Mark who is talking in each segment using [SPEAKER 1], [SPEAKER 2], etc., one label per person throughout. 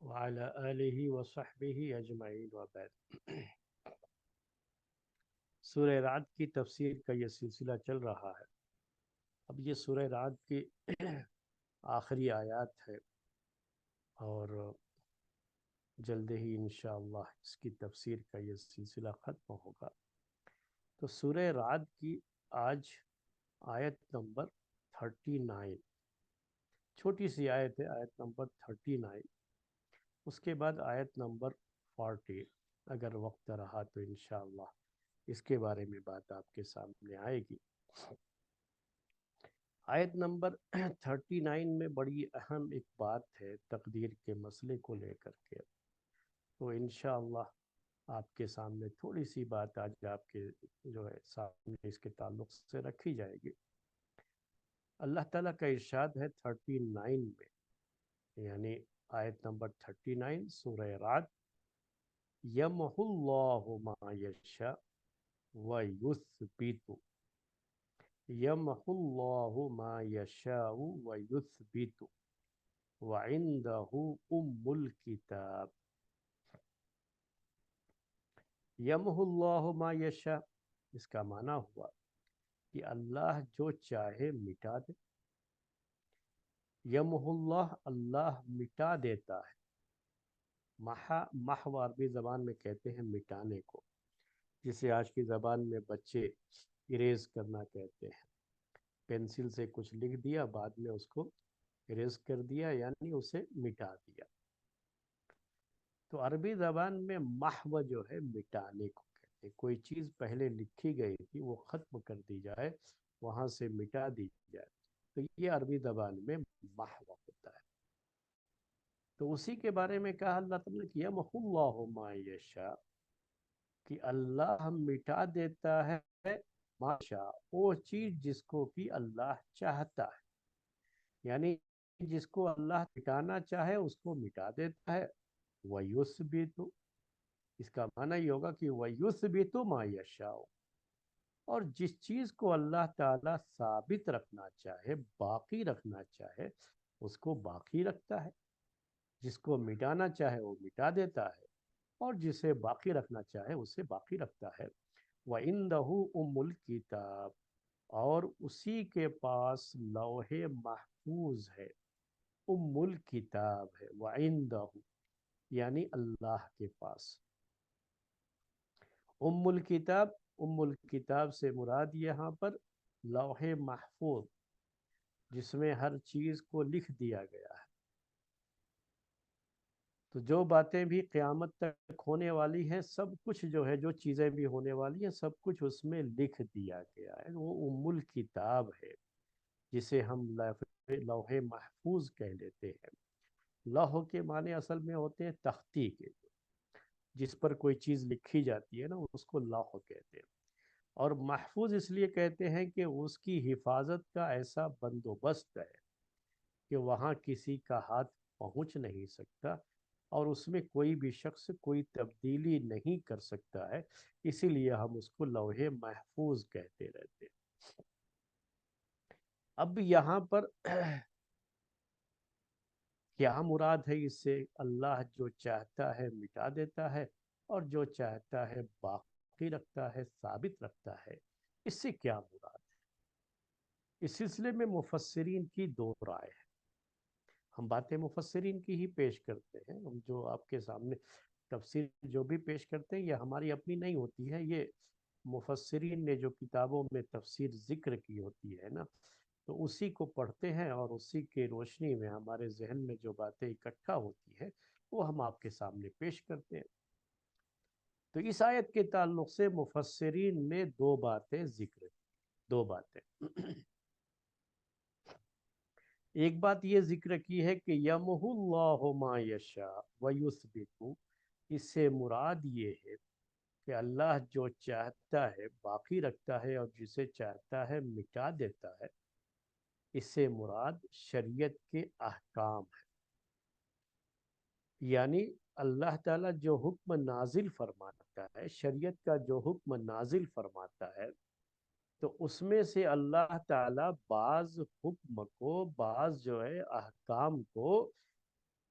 [SPEAKER 1] وعلى آلہ وصحبہ اجمعین وبعد۔ سورہ رعد کی تفسیر کا یہ سلسلہ چل رہا ہے۔ اب یہ سورہ رعد کی آخری آیات ہے اور جلد ہی انشاءاللہ اس کی تفسیر کا یہ سلسلہ ختم ہوگا۔ تو سورہ رعد کی آج آیت نمبر 39، چھوٹی سی آیت ہے، آیت نمبر 39۔ اس کے بعد آیت نمبر 40، اگر وقت رہا تو انشاءاللہ اس کے بارے میں بات آپ کے سامنے آئے گی۔ آیت نمبر 39 میں بڑی اہم ایک بات ہے تقدیر کے مسئلے کو لے کر کے، تو انشاءاللہ آپ کے سامنے تھوڑی سی بات آج آپ کے جو ہے سامنے اس کے تعلق سے رکھی جائے گی۔ اللہ تعالیٰ کا ارشاد ہے 39 میں، یعنی آیت نمبر 39 سورہ رعد، یمحو اللہ ما یشاء ویثبت، یمحو اللہ ما یشاء ویثبت وعندہ الکتاب۔ یمحو اللہ ما یشاء، اس کا معنی ہوا کہ اللہ جو چاہے مٹا دے۔ یمحو اللہ، اللہ مٹا دیتا ہے۔ محو عربی زبان میں کہتے ہیں مٹانے کو، جسے آج کی زبان میں بچے اریز کرنا کہتے ہیں۔ پینسل سے کچھ لکھ دیا، بعد میں اس کو اریز کر دیا، یعنی اسے مٹا دیا۔ تو عربی زبان میں محو جو ہے مٹانے کو کہتے ہیں۔ کوئی چیز پہلے لکھی گئی تھی وہ ختم کر دی جائے، وہاں سے مٹا دی جائے، تو یہ عربی زبان میں محو ہوتا ہے۔ تو اسی کے بارے میں کہا اللہ تعالیٰ نے کہ یمحو اللہ ما یشاء، کہ اللہ مٹا دیتا ہے ما یشاء، وہ چیز جس کو کہ اللہ چاہتا ہے، یعنی جس کو اللہ مٹانا چاہے اس کو مٹا دیتا ہے۔ وَيُثْبِتُ، اس کا معنی یہ ہوگا کہ وَيُثْبِتُ مَا يَشَاءُ، اور جس چیز کو اللہ تعالیٰ ثابت رکھنا چاہے، باقی رکھنا چاہے، اس کو باقی رکھتا ہے۔ جس کو مٹانا چاہے وہ مٹا دیتا ہے، اور جسے باقی رکھنا چاہے اسے باقی رکھتا ہے۔ وَعِندَهُ أُمُّ الْكِتَابِ، اور اسی کے پاس لوح محفوظ ہے، ام الکتاب ہے، وَعِندَهُ یعنی اللہ کے پاس۔ ام الکتاب، ام الکتاب سے مراد یہاں پر لوح محفوظ، جس میں ہر چیز کو لکھ دیا گیا ہے۔ تو جو باتیں بھی قیامت تک ہونے والی ہیں، سب کچھ جو ہے، جو چیزیں بھی ہونے والی ہیں، سب کچھ اس میں لکھ دیا گیا ہے۔ وہ ام الکتاب ہے، جسے ہم لوح محفوظ کہہ لیتے ہیں۔ لوح کے معنی اصل میں ہوتے ہیں تختی کے، جس پر کوئی چیز لکھی جاتی ہے نا، اس کو لوح کہتے ہیں۔ اور محفوظ اس لیے کہتے ہیں کہ اس کی حفاظت کا ایسا بندوبست ہے کہ وہاں کسی کا ہاتھ پہنچ نہیں سکتا، اور اس میں کوئی بھی شخص کوئی تبدیلی نہیں کر سکتا ہے، اسی لیے ہم اس کو لوح محفوظ کہتے رہتے ہیں۔ اب یہاں پر کیا مراد ہے اس سے؟ اللہ جو چاہتا ہے مٹا دیتا ہے، اور جو چاہتا ہے باقی رکھتا ہے، ثابت رکھتا ہے، اس سے کیا مراد ہے؟ اس سلسلے میں مفسرین کی دو رائے ہیں۔ ہم باتیں مفسرین کی ہی پیش کرتے ہیں، ہم جو آپ کے سامنے تفسیر جو بھی پیش کرتے ہیں یہ ہماری اپنی نہیں ہوتی ہے، یہ مفسرین نے جو کتابوں میں تفسیر ذکر کی ہوتی ہے نا، تو اسی کو پڑھتے ہیں، اور اسی کے روشنی میں ہمارے ذہن میں جو باتیں اکٹھا ہوتی ہیں وہ ہم آپ کے سامنے پیش کرتے ہیں۔ تو اس آیت کے تعلق سے مفسرین نے دو باتیں ذکر کی، دو باتیں۔ ایک بات یہ ذکر کی ہے کہ یمحو اللہ ما یشاء ویثبت، اس سے مراد یہ ہے کہ اللہ جو چاہتا ہے باقی رکھتا ہے، اور جسے چاہتا ہے مٹا دیتا ہے۔ اس سے مراد شریعت کے احکام ہے، یعنی اللہ تعالیٰ جو حکم نازل فرماتا ہے، شریعت کا جو حکم نازل فرماتا ہے، تو اس میں سے اللہ تعالیٰ بعض حکم کو، بعض جو ہے احکام کو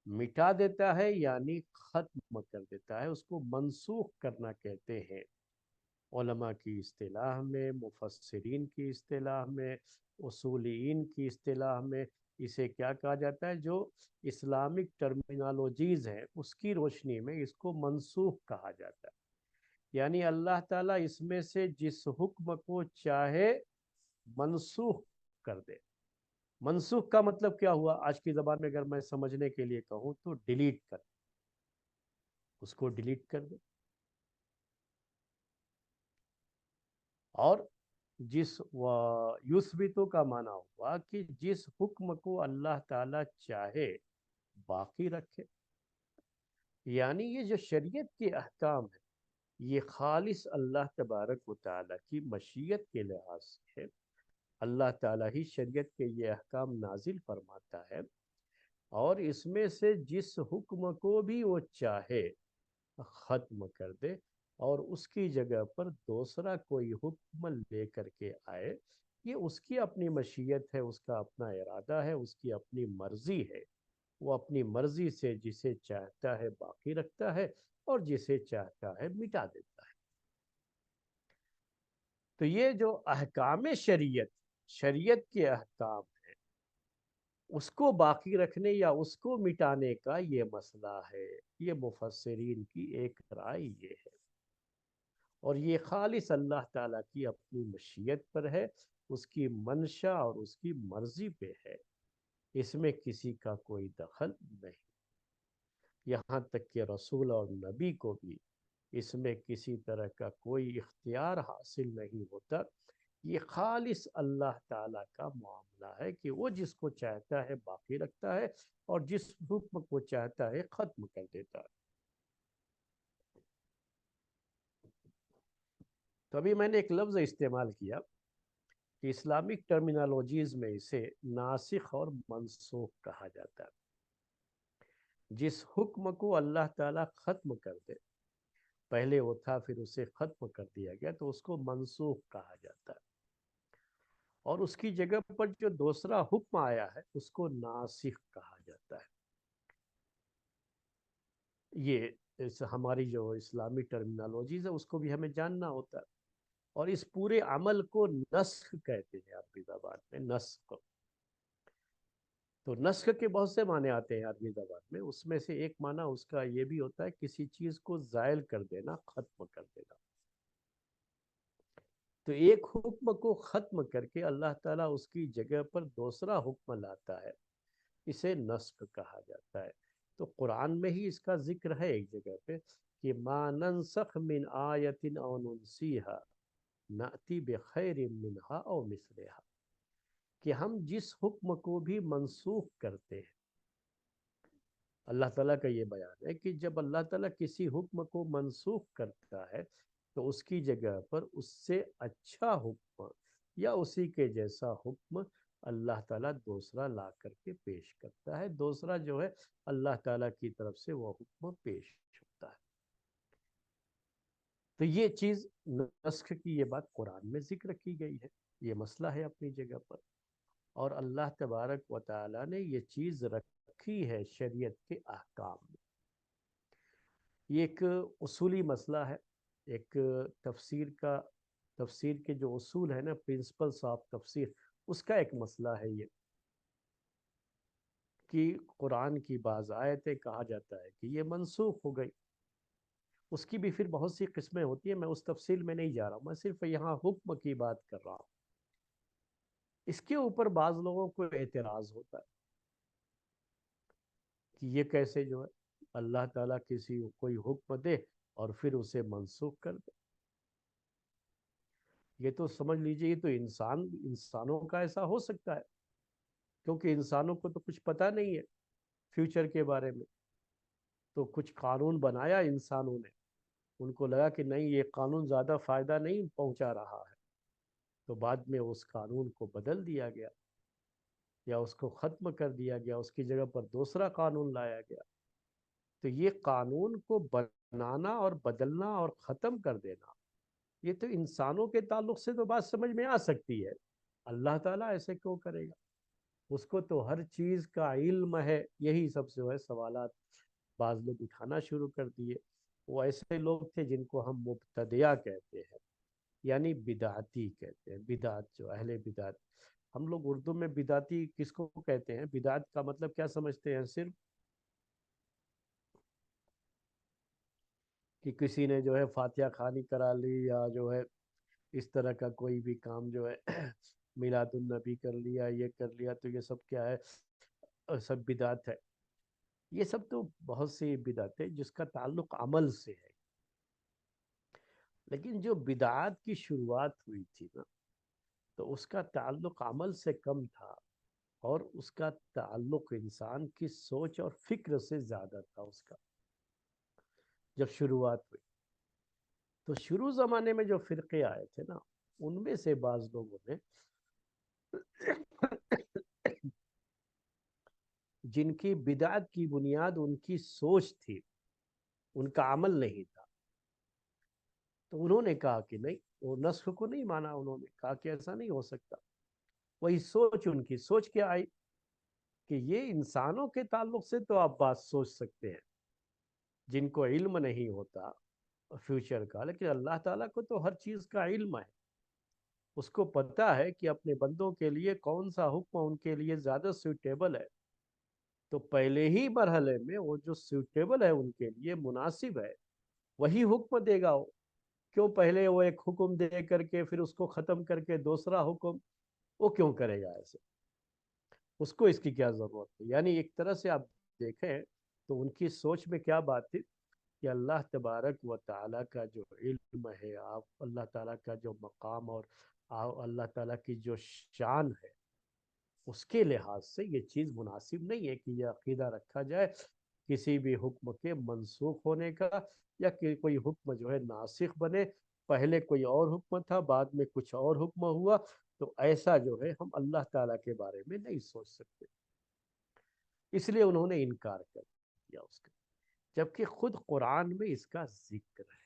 [SPEAKER 1] مٹا دیتا ہے یعنی ختم کر دیتا ہے، اس کو منسوخ کرنا کہتے ہیں علماء کی اصطلاح میں، مفسرین کی اصطلاح میں، اصولین کی اصطلاح میں۔ اسے کیا کہا جاتا ہے؟ جو اسلامک ٹرمینالوجیز ہیں اس کی روشنی میں اس کو منسوخ کہا جاتا ہے، یعنی اللہ تعالیٰ اس میں سے جس حکم کو چاہے منسوخ کر دے۔ منسوخ کا مطلب کیا ہوا آج کی زبان میں اگر میں سمجھنے کے لیے کہوں تو ڈیلیٹ کر، اس کو ڈیلیٹ کر دے۔ اور جس یثبتو کا معنی ہوا کہ جس حکم کو اللہ تعالیٰ چاہے باقی رکھے، یعنی یہ جو شریعت کے احکام ہیں یہ خالص اللہ تبارک و تعالیٰ کی مشیت کے لحاظ سے ہے۔ اللہ تعالیٰ ہی شریعت کے یہ احکام نازل فرماتا ہے، اور اس میں سے جس حکم کو بھی وہ چاہے ختم کر دے اور اس کی جگہ پر دوسرا کوئی حکم لے کر کے آئے، یہ اس کی اپنی مشیت ہے، اس کا اپنا ارادہ ہے، اس کی اپنی مرضی ہے۔ وہ اپنی مرضی سے جسے چاہتا ہے باقی رکھتا ہے اور جسے چاہتا ہے مٹا دیتا ہے۔ تو یہ جو احکام شریعت، شریعت کے احکام ہیں، اس کو باقی رکھنے یا اس کو مٹانے کا یہ مسئلہ ہے۔ یہ مفسرین کی ایک رائے یہ ہے، اور یہ خالص اللہ تعالیٰ کی اپنی مشیت پر ہے، اس کی منشا اور اس کی مرضی پہ ہے، اس میں کسی کا کوئی دخل نہیں۔ یہاں تک کہ رسول اور نبی کو بھی اس میں کسی طرح کا کوئی اختیار حاصل نہیں ہوتا۔ یہ خالص اللہ تعالیٰ کا معاملہ ہے کہ وہ جس کو چاہتا ہے باقی رکھتا ہے اور جس حکم کو چاہتا ہے ختم کر دیتا ہے۔ تو ابھی میں نے ایک لفظ استعمال کیا کہ اسلامک ٹرمینالوجیز میں اسے ناسخ اور منسوخ کہا جاتا ہے۔ جس حکم کو اللہ تعالیٰ ختم کر دے، پہلے وہ تھا پھر اسے ختم کر دیا گیا، تو اس کو منسوخ کہا جاتا ہے، اور اس کی جگہ پر جو دوسرا حکم آیا ہے اس کو ناسخ کہا جاتا ہے۔ یہ ہماری جو اسلامی ٹرمینالوجیز ہے اس کو بھی ہمیں جاننا ہوتا ہے، اور اس پورے عمل کو نسخ کہتے ہیں عربی زبان میں، نسخ۔ تو نسخ کے بہت سے معنی آتے ہیں عربی زبان میں، اس میں سے ایک معنی اس کا یہ بھی ہوتا ہے کسی چیز کو زائل کر دینا، ختم کر دینا۔ تو ایک حکم کو ختم کر کے اللہ تعالیٰ اس کی جگہ پر دوسرا حکم لاتا ہے، اسے نسخ کہا جاتا ہے۔ تو قرآن میں ہی اس کا ذکر ہے ایک جگہ پہ کہ ما ننسخ من آیت او ننسیہا نأتی بخیر منہا او مثلہا، کہ ہم جس حکم کو بھی منسوخ کرتے ہیں، اللہ تعالیٰ کا یہ بیان ہے کہ جب اللہ تعالیٰ کسی حکم کو منسوخ کرتا ہے تو اس کی جگہ پر اس سے اچھا حکم یا اسی کے جیسا حکم اللہ تعالیٰ دوسرا لا کر کے پیش کرتا ہے، دوسرا جو ہے اللہ تعالیٰ کی طرف سے وہ حکم پیش ہوتا ہے۔ تو یہ چیز نسخ کی یہ بات قرآن میں ذکر کی گئی ہے، یہ مسئلہ ہے اپنی جگہ پر، اور اللہ تبارک و تعالیٰ نے یہ چیز رکھی ہے شریعت کے احکام میں۔ یہ ایک اصولی مسئلہ ہے، ایک تفسیر کے جو اصول ہے نا، پرنسپلس آف تفسیر، اس کا ایک مسئلہ ہے یہ کہ قرآن کی بعض آیتیں کہا جاتا ہے کہ یہ منسوخ ہو گئی، اس کی بھی پھر بہت سی قسمیں ہوتی ہیں، میں اس تفصیل میں نہیں جا رہا ہوں، میں صرف یہاں حکم کی بات کر رہا ہوں۔ اس کے اوپر بعض لوگوں کو اعتراض ہوتا ہے کہ یہ کیسے جو ہے اللہ تعالیٰ کسی کوئی حکم دے اور پھر اسے منسوخ کر دے۔ یہ تو سمجھ لیجئے یہ تو انسانوں کا ایسا ہو سکتا ہے، کیونکہ انسانوں کو تو کچھ پتہ نہیں ہے فیوچر کے بارے میں، تو کچھ قانون بنایا انسانوں نے، ان کو لگا کہ نہیں یہ قانون زیادہ فائدہ نہیں پہنچا رہا ہے، تو بعد میں اس قانون کو بدل دیا گیا یا اس کو ختم کر دیا گیا، اس کی جگہ پر دوسرا قانون لایا گیا۔ تو یہ قانون کو بنانا اور بدلنا اور ختم کر دینا، یہ تو انسانوں کے تعلق سے تو بات سمجھ میں آ سکتی ہے، اللہ تعالیٰ ایسے کیوں کرے گا؟ اس کو تو ہر چیز کا علم ہے. یہی سب سے وہ سوالات بعض لوگ اٹھانا شروع کر دیے. وہ ایسے لوگ تھے جن کو ہم مبتدیہ کہتے ہیں، یعنی بدعتی کہتے ہیں. بدعت جو اہل بدعت، ہم لوگ اردو میں بدعتی کس کو کہتے ہیں؟ بدعت کا مطلب کیا سمجھتے ہیں؟ صرف کہ کسی نے جو ہے فاتحہ خوانی کرا لی، یا جو ہے اس طرح کا کوئی بھی کام جو ہے میلاد النبی کر لیا، یہ کر لیا، تو یہ سب کیا ہے؟ سب بدعت ہے. یہ سب تو بہت سی بدعت ہے جس کا تعلق عمل سے ہے. لیکن جو بدعات کی شروعات ہوئی تھی نا، تو اس کا تعلق عمل سے کم تھا، اور اس کا تعلق انسان کی سوچ اور فکر سے زیادہ تھا. اس کا جب شروعات ہوئی تو شروع زمانے میں جو فرقے آئے تھے نا، ان میں سے بعض لوگوں نے جن کی بدعت کی بنیاد ان کی سوچ تھی، ان کا عمل نہیں تھا، تو انہوں نے کہا کہ نہیں، وہ نسخ کو نہیں مانا. انہوں نے کہا کہ ایسا نہیں ہو سکتا. وہی سوچ، ان کی سوچ کیا آئی کہ یہ انسانوں کے تعلق سے تو آپ بات سوچ سکتے ہیں جن کو علم نہیں ہوتا فیوچر کا، لیکن اللہ تعالیٰ کو تو ہر چیز کا علم ہے. اس کو پتہ ہے کہ اپنے بندوں کے لیے کون سا حکم ان کے لیے زیادہ سوٹیبل ہے. تو پہلے ہی مرحلے میں وہ جو سوٹیبل ہے، ان کے لیے مناسب ہے، وہی حکم دے گا. وہ کیوں پہلے وہ ایک حکم دے کر کے پھر اس کو ختم کر کے دوسرا حکم وہ کیوں کرے گا ایسے؟ اس کو اس کی کیا ضرورت ہے؟ یعنی ایک طرح سے آپ دیکھیں تو ان کی سوچ میں کیا بات تھی کہ اللہ تبارک و تعالیٰ کا جو علم ہے، آپ اللہ تعالیٰ کا جو مقام اور اللہ تعالیٰ کی جو شان ہے، اس کے لحاظ سے یہ چیز مناسب نہیں ہے کہ یہ عقیدہ رکھا جائے کسی بھی حکم کے منسوخ ہونے کا، یا کہ کوئی حکم جو ہے ناسخ بنے. پہلے کوئی اور حکم تھا، بعد میں کچھ اور حکم ہوا، تو ایسا جو ہے ہم اللہ تعالیٰ کے بارے میں نہیں سوچ سکتے. اس لیے انہوں نے انکار کر دیا اس کا، جبکہ خود قرآن میں اس کا ذکر ہے.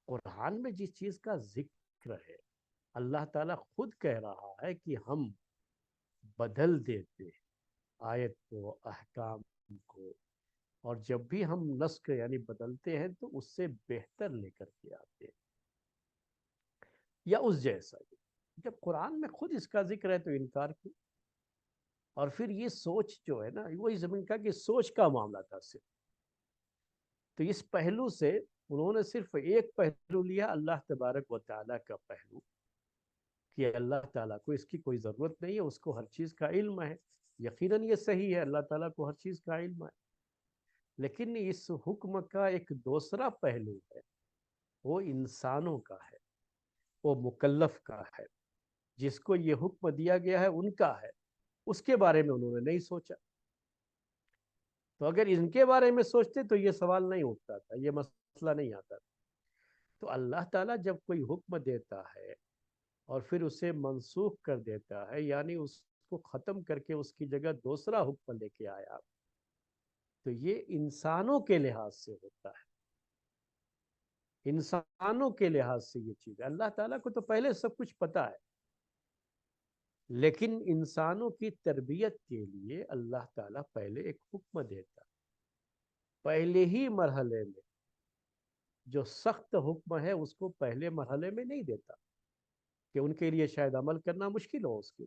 [SPEAKER 1] قرآن میں جس چیز کا ذکر ہے، اللہ تعالیٰ خود کہہ رہا ہے کہ ہم بدل دیتے ہیں آیت کو، احکام کو، اور جب بھی ہم نسخ یعنی بدلتے ہیں تو اس سے بہتر لے کر کے آتے ہیں یا اس جیسا. جب قرآن میں خود اس کا ذکر ہے تو انکار کیوں؟ اور پھر یہ سوچ جو ہے نا، وہی زمین کا کہ سوچ کا معاملہ تھا صرف. تو اس پہلو سے انہوں نے صرف ایک پہلو لیا، اللہ تبارک و تعالیٰ کا پہلو، کہ اللہ تعالیٰ کو اس کی کوئی ضرورت نہیں ہے، اس کو ہر چیز کا علم ہے. یقیناً یہ صحیح ہے، اللہ تعالیٰ کو ہر چیز کا علم ہے. لیکن اس حکم کا ایک دوسرا پہلو ہے، وہ انسانوں کا ہے، وہ مکلف کا ہے، جس کو یہ حکم دیا گیا ہے ان کا ہے. اس کے بارے میں انہوں نے نہیں سوچا. تو اگر ان کے بارے میں سوچتے تو یہ سوال نہیں اٹھتا تھا، یہ مسئلہ نہیں آتا تھا. تو اللہ تعالیٰ جب کوئی حکم دیتا ہے اور پھر اسے منسوخ کر دیتا ہے، یعنی اس کو ختم کر کے اس کی جگہ دوسرا حکم لے کے آیا، تو یہ انسانوں کے لحاظ سے ہوتا ہے. انسانوں کے لحاظ سے یہ چیز ہے. اللہ تعالیٰ کو تو پہلے سب کچھ پتا ہے، لیکن انسانوں کی تربیت کے لیے اللہ تعالیٰ پہلے ایک حکم دیتا. پہلے ہی مرحلے میں جو سخت حکم ہے اس کو پہلے مرحلے میں نہیں دیتا، کہ ان کے لیے شاید عمل کرنا مشکل ہو اس کے.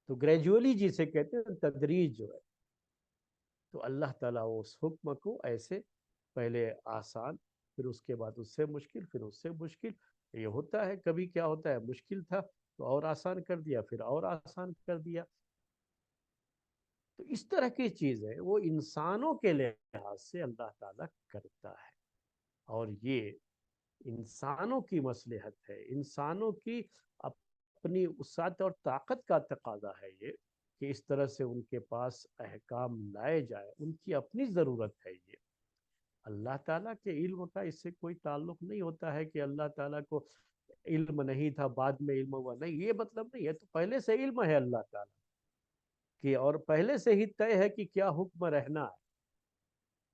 [SPEAKER 1] تو گریجولی جسے کہتے ہیں تدریج جو ہے، تو اللہ تعالیٰ اس حکم کو ایسے پہلے آسان، پھر اس کے بعد اس سے مشکل، پھر اس سے مشکل. یہ ہوتا ہے، کبھی کیا ہوتا ہے مشکل تھا تو اور آسان کر دیا، پھر اور آسان کر دیا. تو اس طرح کی چیزیں وہ انسانوں کے لحاظ سے اللہ تعالیٰ کرتا ہے. اور یہ انسانوں کی مصلحت ہے، انسانوں کی اپنی وسعت اور طاقت کا تقاضا ہے یہ، کہ اس طرح سے ان کے پاس احکام لائے جائے. ان کی اپنی ضرورت ہے یہ. اللہ تعالیٰ کے علم کا اس سے کوئی تعلق نہیں ہوتا ہے کہ اللہ تعالیٰ کو علم نہیں تھا بعد میں علم ہوا. نہیں، یہ مطلب نہیں ہے. تو پہلے سے علم ہے اللہ تعالیٰ کی، اور پہلے سے ہی طے ہے کہ کیا حکم رہنا ہے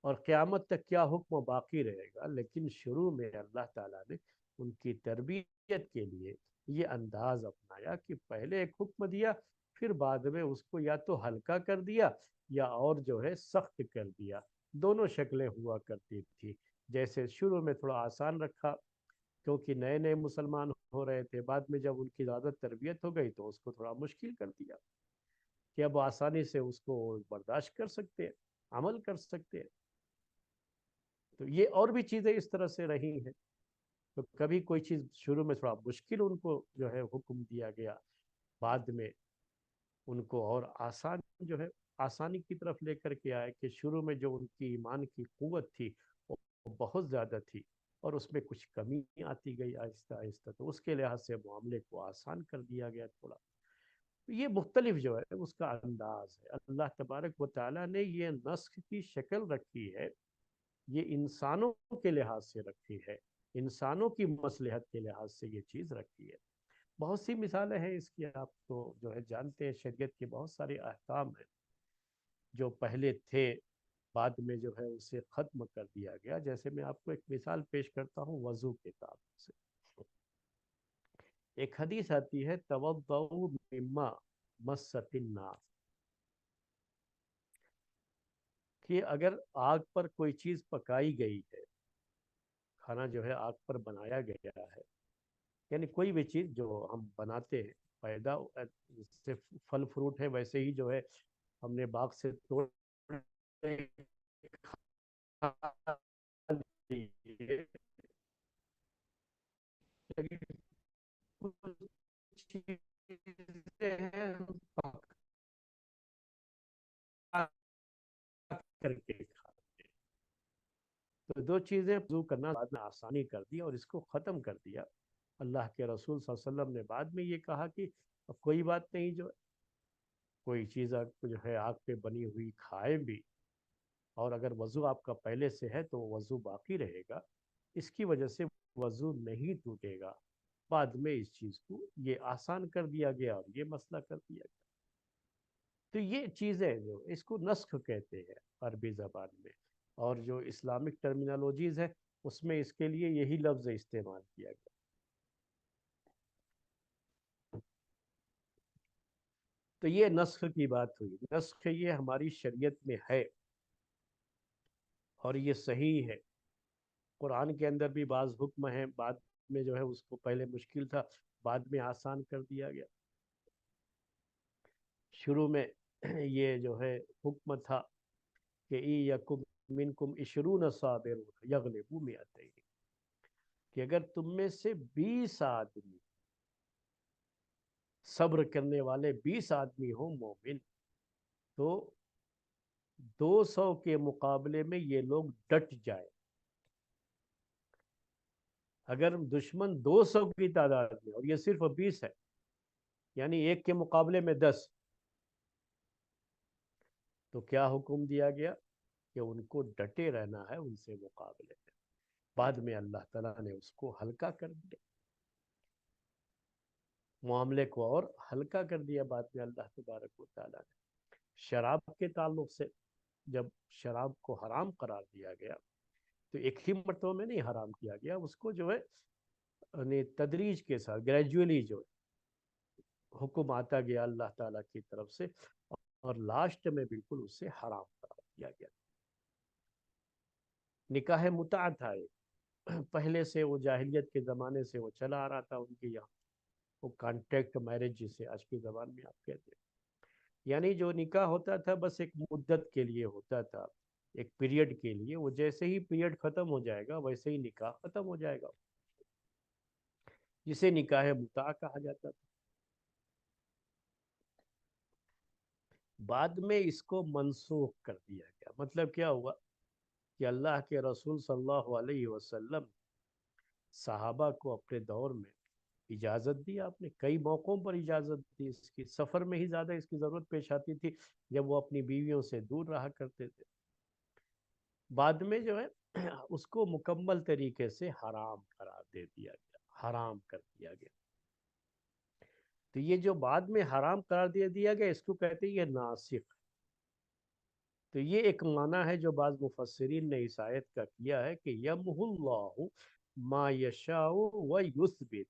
[SPEAKER 1] اور قیامت تک کیا حکم باقی رہے گا. لیکن شروع میں اللہ تعالیٰ نے ان کی تربیت کے لیے یہ انداز اپنایا کہ پہلے ایک حکم دیا، پھر بعد میں اس کو یا تو ہلکا کر دیا یا اور جو ہے سخت کر دیا۔ دونوں شکلیں ہوا کرتی تھی۔ جیسے شروع میں تھوڑا آسان رکھا کیونکہ نئے نئے مسلمان ہو رہے تھے، بعد میں جب ان کی زیادہ تربیت ہو گئی تو اس کو تھوڑا مشکل کر دیا کہ اب آسانی سے اس کو برداشت کر سکتے ہیں، عمل کر سکتے ہیں۔ تو یہ اور بھی چیزیں اس طرح سے رہی ہیں۔ تو کبھی کوئی چیز شروع میں تھوڑا مشکل ان کو جو ہے حکم دیا گیا، بعد میں ان کو اور آسان جو ہے آسانی کی طرف لے کر کے آئے کہ شروع میں جو ان کی ایمان کی قوت تھی وہ بہت زیادہ تھی، اور اس میں کچھ کمی آتی گئی آہستہ آہستہ، تو اس کے لحاظ سے معاملے کو آسان کر دیا گیا تھوڑا۔ یہ مختلف جو ہے اس کا انداز ہے۔ اللہ تبارک و تعالیٰ نے یہ نسخ کی شکل رکھی ہے، یہ انسانوں کے لحاظ سے رکھی ہے، انسانوں کی مصلحت کے لحاظ سے یہ چیز رکھی ہے۔ بہت سی مثالیں ہیں اس کی، آپ تو جو ہے جانتے ہیں، شریعت کے بہت سارے احکام ہیں جو پہلے تھے، بعد میں جو ہے اسے ختم کر دیا گیا۔ جیسے میں آپ کو ایک مثال پیش کرتا ہوں وضو کے تعلق سے۔ ایک حدیث آتی ہے توضؤ مما مست النار، کہ اگر آگ پر کوئی چیز پکائی گئی ہے، کھانا جو ہے آگ پر بنایا گیا ہے، یعنی کوئی بھی چیز جو ہم بناتے ہیں، پیدا سے پھل فروٹ ہے ویسے ہی جو ہے ہم نے باغ سے توڑ کر کے کھاتے ہیں۔ تو دو چیزیں وضو کرنا بعد میں آسانی کر دی اور اس کو ختم کر دیا۔ اللہ کے رسول صلی اللہ علیہ وسلم نے بعد میں یہ کہا کہ اب کوئی بات نہیں، جو کوئی چیز جو ہے آگ پہ بنی ہوئی کھائے بھی، اور اگر وضو آپ کا پہلے سے ہے تو وضو باقی رہے گا، اس کی وجہ سے وضو نہیں ٹوٹے گا۔ بعد میں اس چیز کو یہ آسان کر دیا گیا اور یہ مسئلہ کر دیا گیا۔ تو یہ چیزیں جو اس کو نسخ کہتے ہیں عربی زبان میں، اور جو اسلامک ٹرمینالوجیز ہے اس میں اس کے لیے یہی لفظ استعمال کیا گیا۔ تو یہ نسخ کی بات ہوئی، نسخ یہ ہماری شریعت میں ہے اور یہ صحیح ہے۔ قرآن کے اندر بھی بعض حکم ہیں، بعد میں جو ہے اس کو پہلے مشکل تھا، بعد میں آسان کر دیا گیا۔ شروع میں یہ جو ہے حکم تھا کہ ای یکم منکم عشرون صابر یغلبوا مئتین، کہ اگر تم میں سے 20 آدمی، صبر کرنے والے 20 آدمی ہوں مومن، تو 200 کے مقابلے میں یہ لوگ ڈٹ جائے۔ اگر دشمن 200 کی تعداد میں اور یہ صرف 20 ہے، یعنی ایک کے مقابلے میں 10، تو کیا حکم دیا گیا کہ ان کو ڈٹے رہنا ہے ان سے مقابلے میں۔ بعد میں اللہ تعالیٰ نے اس کو ہلکا کر دیا، معاملے کو اور ہلکا کر دیا بعد میں اللہ تبارک و تعالیٰ نے۔ شراب کے تعلق سے جب شراب کو حرام قرار دیا گیا تو ایک ہی مرتبہ میں نہیں حرام کیا گیا، اس کو جو ہے یعنی تدریج کے ساتھ گریجولی جو حکم آتا گیا اللہ تعالیٰ کی طرف سے، اور لاسٹ میں بالکل اس سے حرام قرار دیا گیا۔ نکاح متع تھا پہلے سے، وہ جاہلیت کے زمانے سے وہ چلا آ رہا تھا ان کے یہاں، وہ کانٹیکٹ میرج جسے آج کی زبان میں آپ کہتے ہیں، یعنی جو نکاح ہوتا تھا بس ایک مدت کے لیے ہوتا تھا، ایک پیریڈ کے لیے، وہ جیسے ہی پیریڈ ختم ہو جائے گا ویسے ہی نکاح ختم ہو جائے گا، جسے نکاح متع کہا جاتا تھا۔ بعد میں اس کو منسوخ کر دیا گیا۔ مطلب کیا ہوا کہ اللہ کے رسول صلی اللہ علیہ وسلم صحابہ کو اپنے دور میں اجازت دی، آپ نے کئی موقعوں پر اجازت دی، اس کی سفر میں ہی زیادہ اس کی ضرورت پیش آتی تھی جب وہ اپنی بیویوں سے دور رہا کرتے تھے۔ بعد میں جو ہے اس کو مکمل طریقے سے حرام قرار دے دیا گیا، حرام کر دیا گیا۔ تو یہ جو بعد میں حرام قرار دے دیا گیا اس کو کہتے ہیں یہ ناسخ۔ تو یہ ایک معنی ہے جو بعض مفسرین نے اس آیت کا کیا ہے کہ یمحو اللہ ما یشاء و یثبت،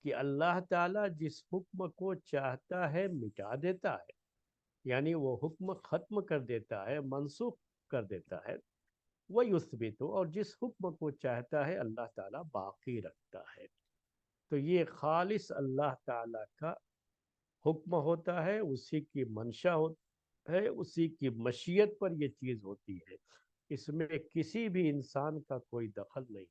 [SPEAKER 1] کہ اللہ تعالیٰ جس حکم کو چاہتا ہے مٹا دیتا ہے، یعنی وہ حکم ختم کر دیتا ہے، منسوخ کر دیتا ہے، وہ یثبت، اور جس حکم کو چاہتا ہے اللہ تعالیٰ باقی رکھتا ہے۔ تو یہ خالص اللہ تعالیٰ کا حکم ہوتا ہے، اسی کی منشا ہوتا ہے، اسی کی مشیت پر یہ چیز ہوتی ہے، اس میں کسی بھی انسان کا کوئی دخل نہیں۔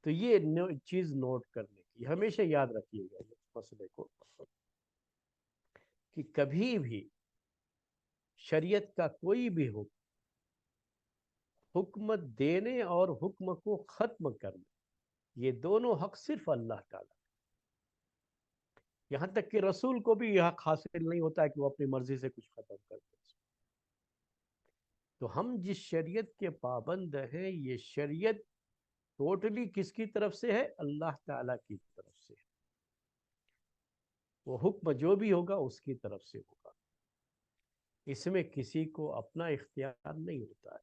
[SPEAKER 1] تو یہ چیز نوٹ کرنے کی، ہمیشہ یاد رکھیے گا اس مسئلے کو، کہ کبھی بھی شریعت کا کوئی بھی حکم دینے اور حکم کو ختم کرنے، یہ دونوں حق صرف اللہ تعالیٰ، یہاں تک کہ رسول کو بھی یہ حق حاصل نہیں ہوتا ہے کہ وہ اپنی مرضی سے کچھ ختم کر دے۔ تو ہم جس شریعت کے پابند ہیں، یہ شریعت ٹوٹلی کس کی طرف سے ہے؟ اللہ تعالیٰ کی طرف سے، وہ حکم جو بھی ہوگا اس کی طرف سے ہوگا، اس میں کسی کو اپنا اختیار نہیں ہوتا ہے،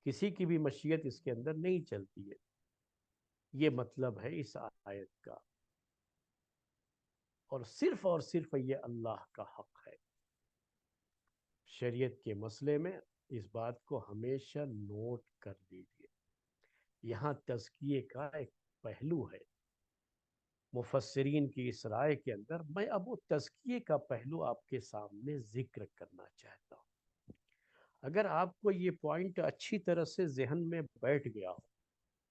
[SPEAKER 1] کسی کی بھی مشیت اس کے اندر نہیں چلتی ہے۔ یہ مطلب ہے اس آیت کا، اور صرف یہ اللہ کا حق ہے۔ شریعت کے مسئلے میں اس بات کو ہمیشہ نوٹ کر لیجیے، یہاں تزکیے کا ایک پہلو ہے۔ مفسرین کی اس رائے کے اندر میں اب وہ تزکیے کا پہلو آپ کے سامنے ذکر کرنا چاہتا ہوں۔ اگر آپ کو یہ پوائنٹ اچھی طرح سے ذہن میں بیٹھ گیا ہو،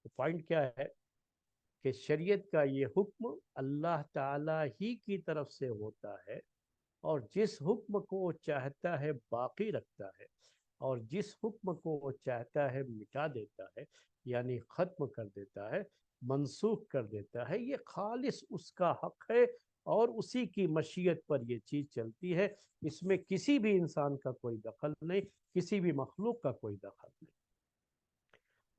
[SPEAKER 1] تو پوائنٹ کیا ہے کہ شریعت کا یہ حکم اللہ تعالیٰ ہی کی طرف سے ہوتا ہے، اور جس حکم کو وہ چاہتا ہے باقی رکھتا ہے، اور جس حکم کو وہ چاہتا ہے مٹا دیتا ہے، یعنی ختم کر دیتا ہے، منسوخ کر دیتا ہے، یہ خالص اس کا حق ہے، اور اسی کی مشیت پر یہ چیز چلتی ہے، اس میں کسی بھی انسان کا کوئی دخل نہیں، کسی بھی مخلوق کا کوئی دخل نہیں۔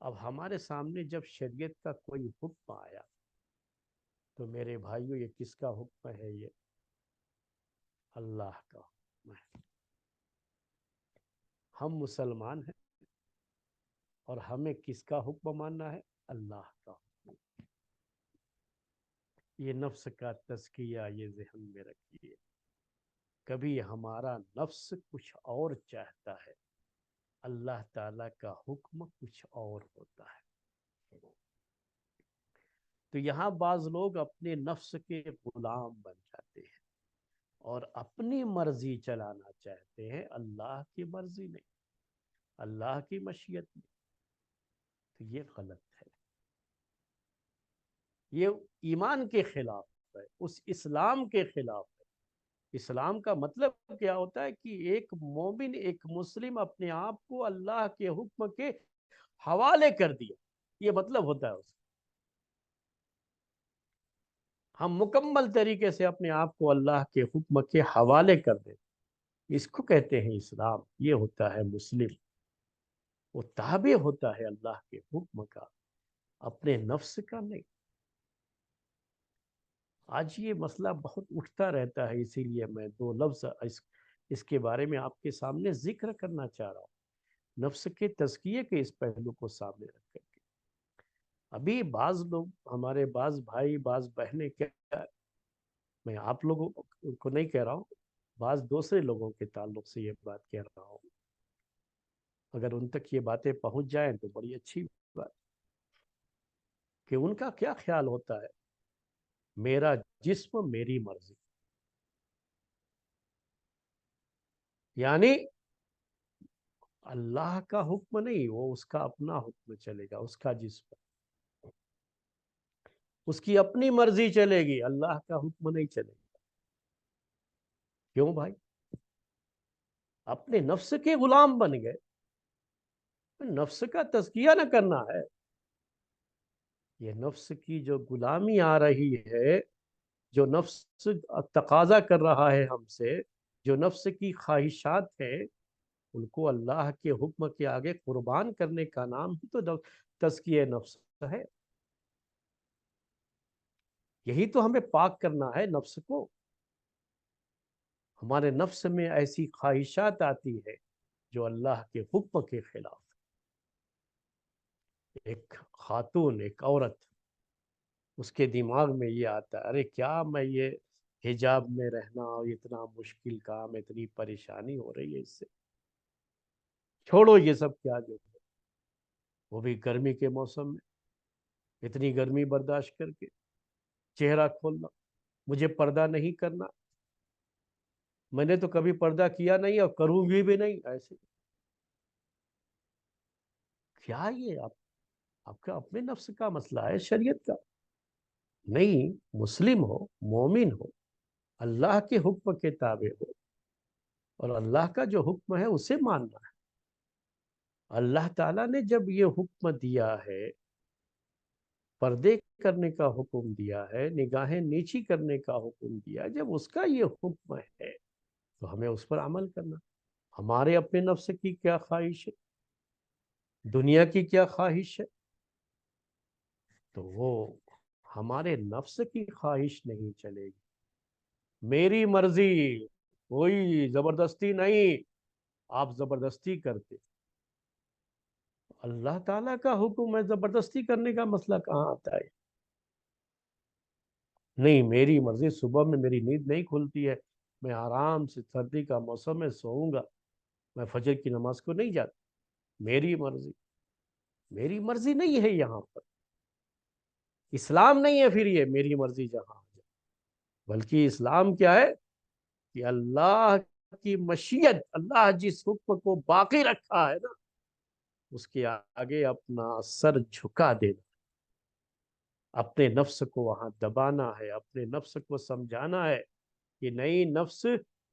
[SPEAKER 1] اب ہمارے سامنے جب شریعت کا کوئی حکم آیا، تو میرے بھائیوں یہ کس کا حکم ہے؟ یہ اللہ کا حکم ہے۔ ہم مسلمان ہیں، اور ہمیں کس کا حکم ماننا ہے؟ اللہ کا حکم۔ یہ نفس کا تزکیہ یہ ذہن میں رکھیے، کبھی ہمارا نفس کچھ اور چاہتا ہے، اللہ تعالیٰ کا حکم کچھ اور ہوتا ہے۔ تو یہاں بعض لوگ اپنے نفس کے غلام بن جاتے ہیں، اور اپنی مرضی چلانا چاہتے ہیں، اللہ کی مرضی نہیں، اللہ کی مشیت نہیں۔ تو یہ غلط ہے، یہ ایمان کے خلاف ہے، اس اسلام کے خلاف ہے۔ اسلام کا مطلب کیا ہوتا ہے کہ ایک مومن، ایک مسلم اپنے آپ کو اللہ کے حکم کے حوالے کر دیا، یہ مطلب ہوتا ہے اس کا۔ ہم مکمل طریقے سے اپنے آپ کو اللہ کے حکم کے حوالے کر دیں، اس کو کہتے ہیں اسلام۔ یہ ہوتا ہے مسلم، وہ تابع ہوتا ہے اللہ کے حکم کا، اپنے نفس کا نہیں۔ آج یہ مسئلہ بہت اٹھتا رہتا ہے، اسی لیے میں دو لفظ اس کے بارے میں آپ کے سامنے ذکر کرنا چاہ رہا ہوں، نفس کے تزکیے کے اس پہلو کو سامنے رکھ کر کے۔ ابھی بعض لوگ، ہمارے بعض بھائی، بعض بہنیں، کیا میں آپ لوگوں کو نہیں کہہ رہا ہوں، بعض دوسرے لوگوں کے تعلق سے یہ بات کہہ رہا ہوں، اگر ان تک یہ باتیں پہنچ جائیں تو بڑی اچھی بات، کہ ان کا کیا خیال ہوتا ہے؟ میرا جسم میری مرضی، یعنی اللہ کا حکم نہیں، وہ اس کا اپنا حکم چلے گا، اس کا جسم، اس کی اپنی مرضی چلے گی، اللہ کا حکم نہیں چلے گا۔ کیوں بھائی؟ اپنے نفس کے غلام بن گئے، نفس کا تزکیہ نہ کرنا ہے۔ یہ نفس کی جو غلامی آ رہی ہے، جو نفس تقاضا کر رہا ہے ہم سے، جو نفس کی خواہشات ہیں، ان کو اللہ کے حکم کے آگے قربان کرنے کا نام ہی تو تزکیہ نفس ہے۔ یہی تو ہمیں پاک کرنا ہے نفس کو۔ ہمارے نفس میں ایسی خواہشات آتی ہے جو اللہ کے حکم کے خلاف۔ ایک خاتون، ایک عورت اس کے دماغ میں یہ آتا ہے ارے کیا میں یہ حجاب میں رہنا اتنا مشکل کام، اتنی پریشانی ہو رہی ہے اس سے، چھوڑو یہ سب کیا جو ہے۔ وہ بھی گرمی کے موسم میں اتنی گرمی برداشت کر کے چہرہ کھولنا، مجھے پردہ نہیں کرنا، میں نے تو کبھی پردہ کیا نہیں اور کروں گی بھی نہیں، ایسے کیا یہ آپ کا اپنے نفس کا مسئلہ ہے شریعت کا نہیں؟ مسلم ہو، مومن ہو، اللہ کے حکم کے تابع ہو، اور اللہ کا جو حکم ہے اسے ماننا ہے۔ اللہ تعالیٰ نے جب یہ حکم دیا ہے، پردے کرنے کا حکم دیا ہے، نگاہیں نیچی کرنے کا حکم دیا ہے، جب اس کا یہ حکم ہے تو ہمیں اس پر عمل کرنا۔ ہمارے اپنے نفس کی کیا خواہش ہے، دنیا کی کیا خواہش ہے، تو وہ ہمارے نفس کی خواہش نہیں چلے گی، میری مرضی، کوئی زبردستی نہیں۔ آپ زبردستی کرتے، اللہ تعالیٰ کا حکم ہے، زبردستی کرنے کا مسئلہ کہاں آتا ہے؟ نہیں، میری مرضی، صبح میں میری نیند نہیں کھلتی ہے، میں آرام سے سردی کا موسم میں سوؤں گا، میں فجر کی نماز کو نہیں جاتا، میری مرضی۔ میری مرضی نہیں ہے یہاں پر، اسلام نہیں ہے پھر یہ میری مرضی جہاں، بلکہ اسلام کیا ہے کہ اللہ کی مشیت، اللہ جس حکم کو باقی رکھا ہے نا، اس کے آگے اپنا سر جھکا دینا، اپنے نفس کو وہاں دبانا ہے، اپنے نفس کو سمجھانا ہے کہ نہیں نفس،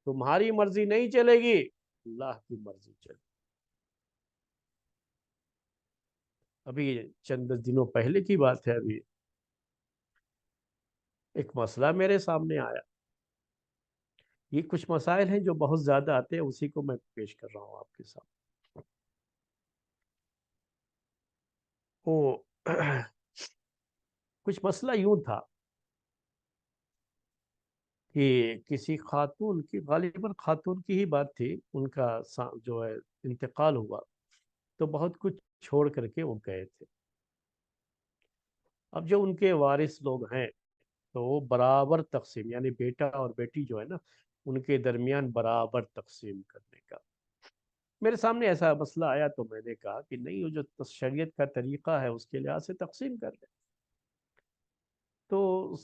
[SPEAKER 1] تمہاری مرضی نہیں چلے گی، اللہ کی مرضی چلے گی۔ ابھی چند دنوں پہلے کی بات ہے، ابھی ایک مسئلہ میرے سامنے آیا، یہ کچھ مسائل ہیں جو بہت زیادہ آتے ہیں، اسی کو میں پیش کر رہا ہوں آپ کے سامنے۔ وہ کچھ مسئلہ یوں تھا کہ کسی خاتون کی، غالباً خاتون کی ہی بات تھی، ان کا جو ہے انتقال ہوا، تو بہت کچھ چھوڑ کر کے وہ گئے تھے۔ اب جو ان کے وارث لوگ ہیں تو وہ برابر تقسیم، یعنی بیٹا اور بیٹی جو ہے نا، ان کے درمیان برابر تقسیم کرنے کا میرے سامنے ایسا مسئلہ آیا، تو میں نے کہا کہ نہیں، وہ جو شریعت کا طریقہ ہے اس کے لحاظ سے تقسیم کر لیں۔ تو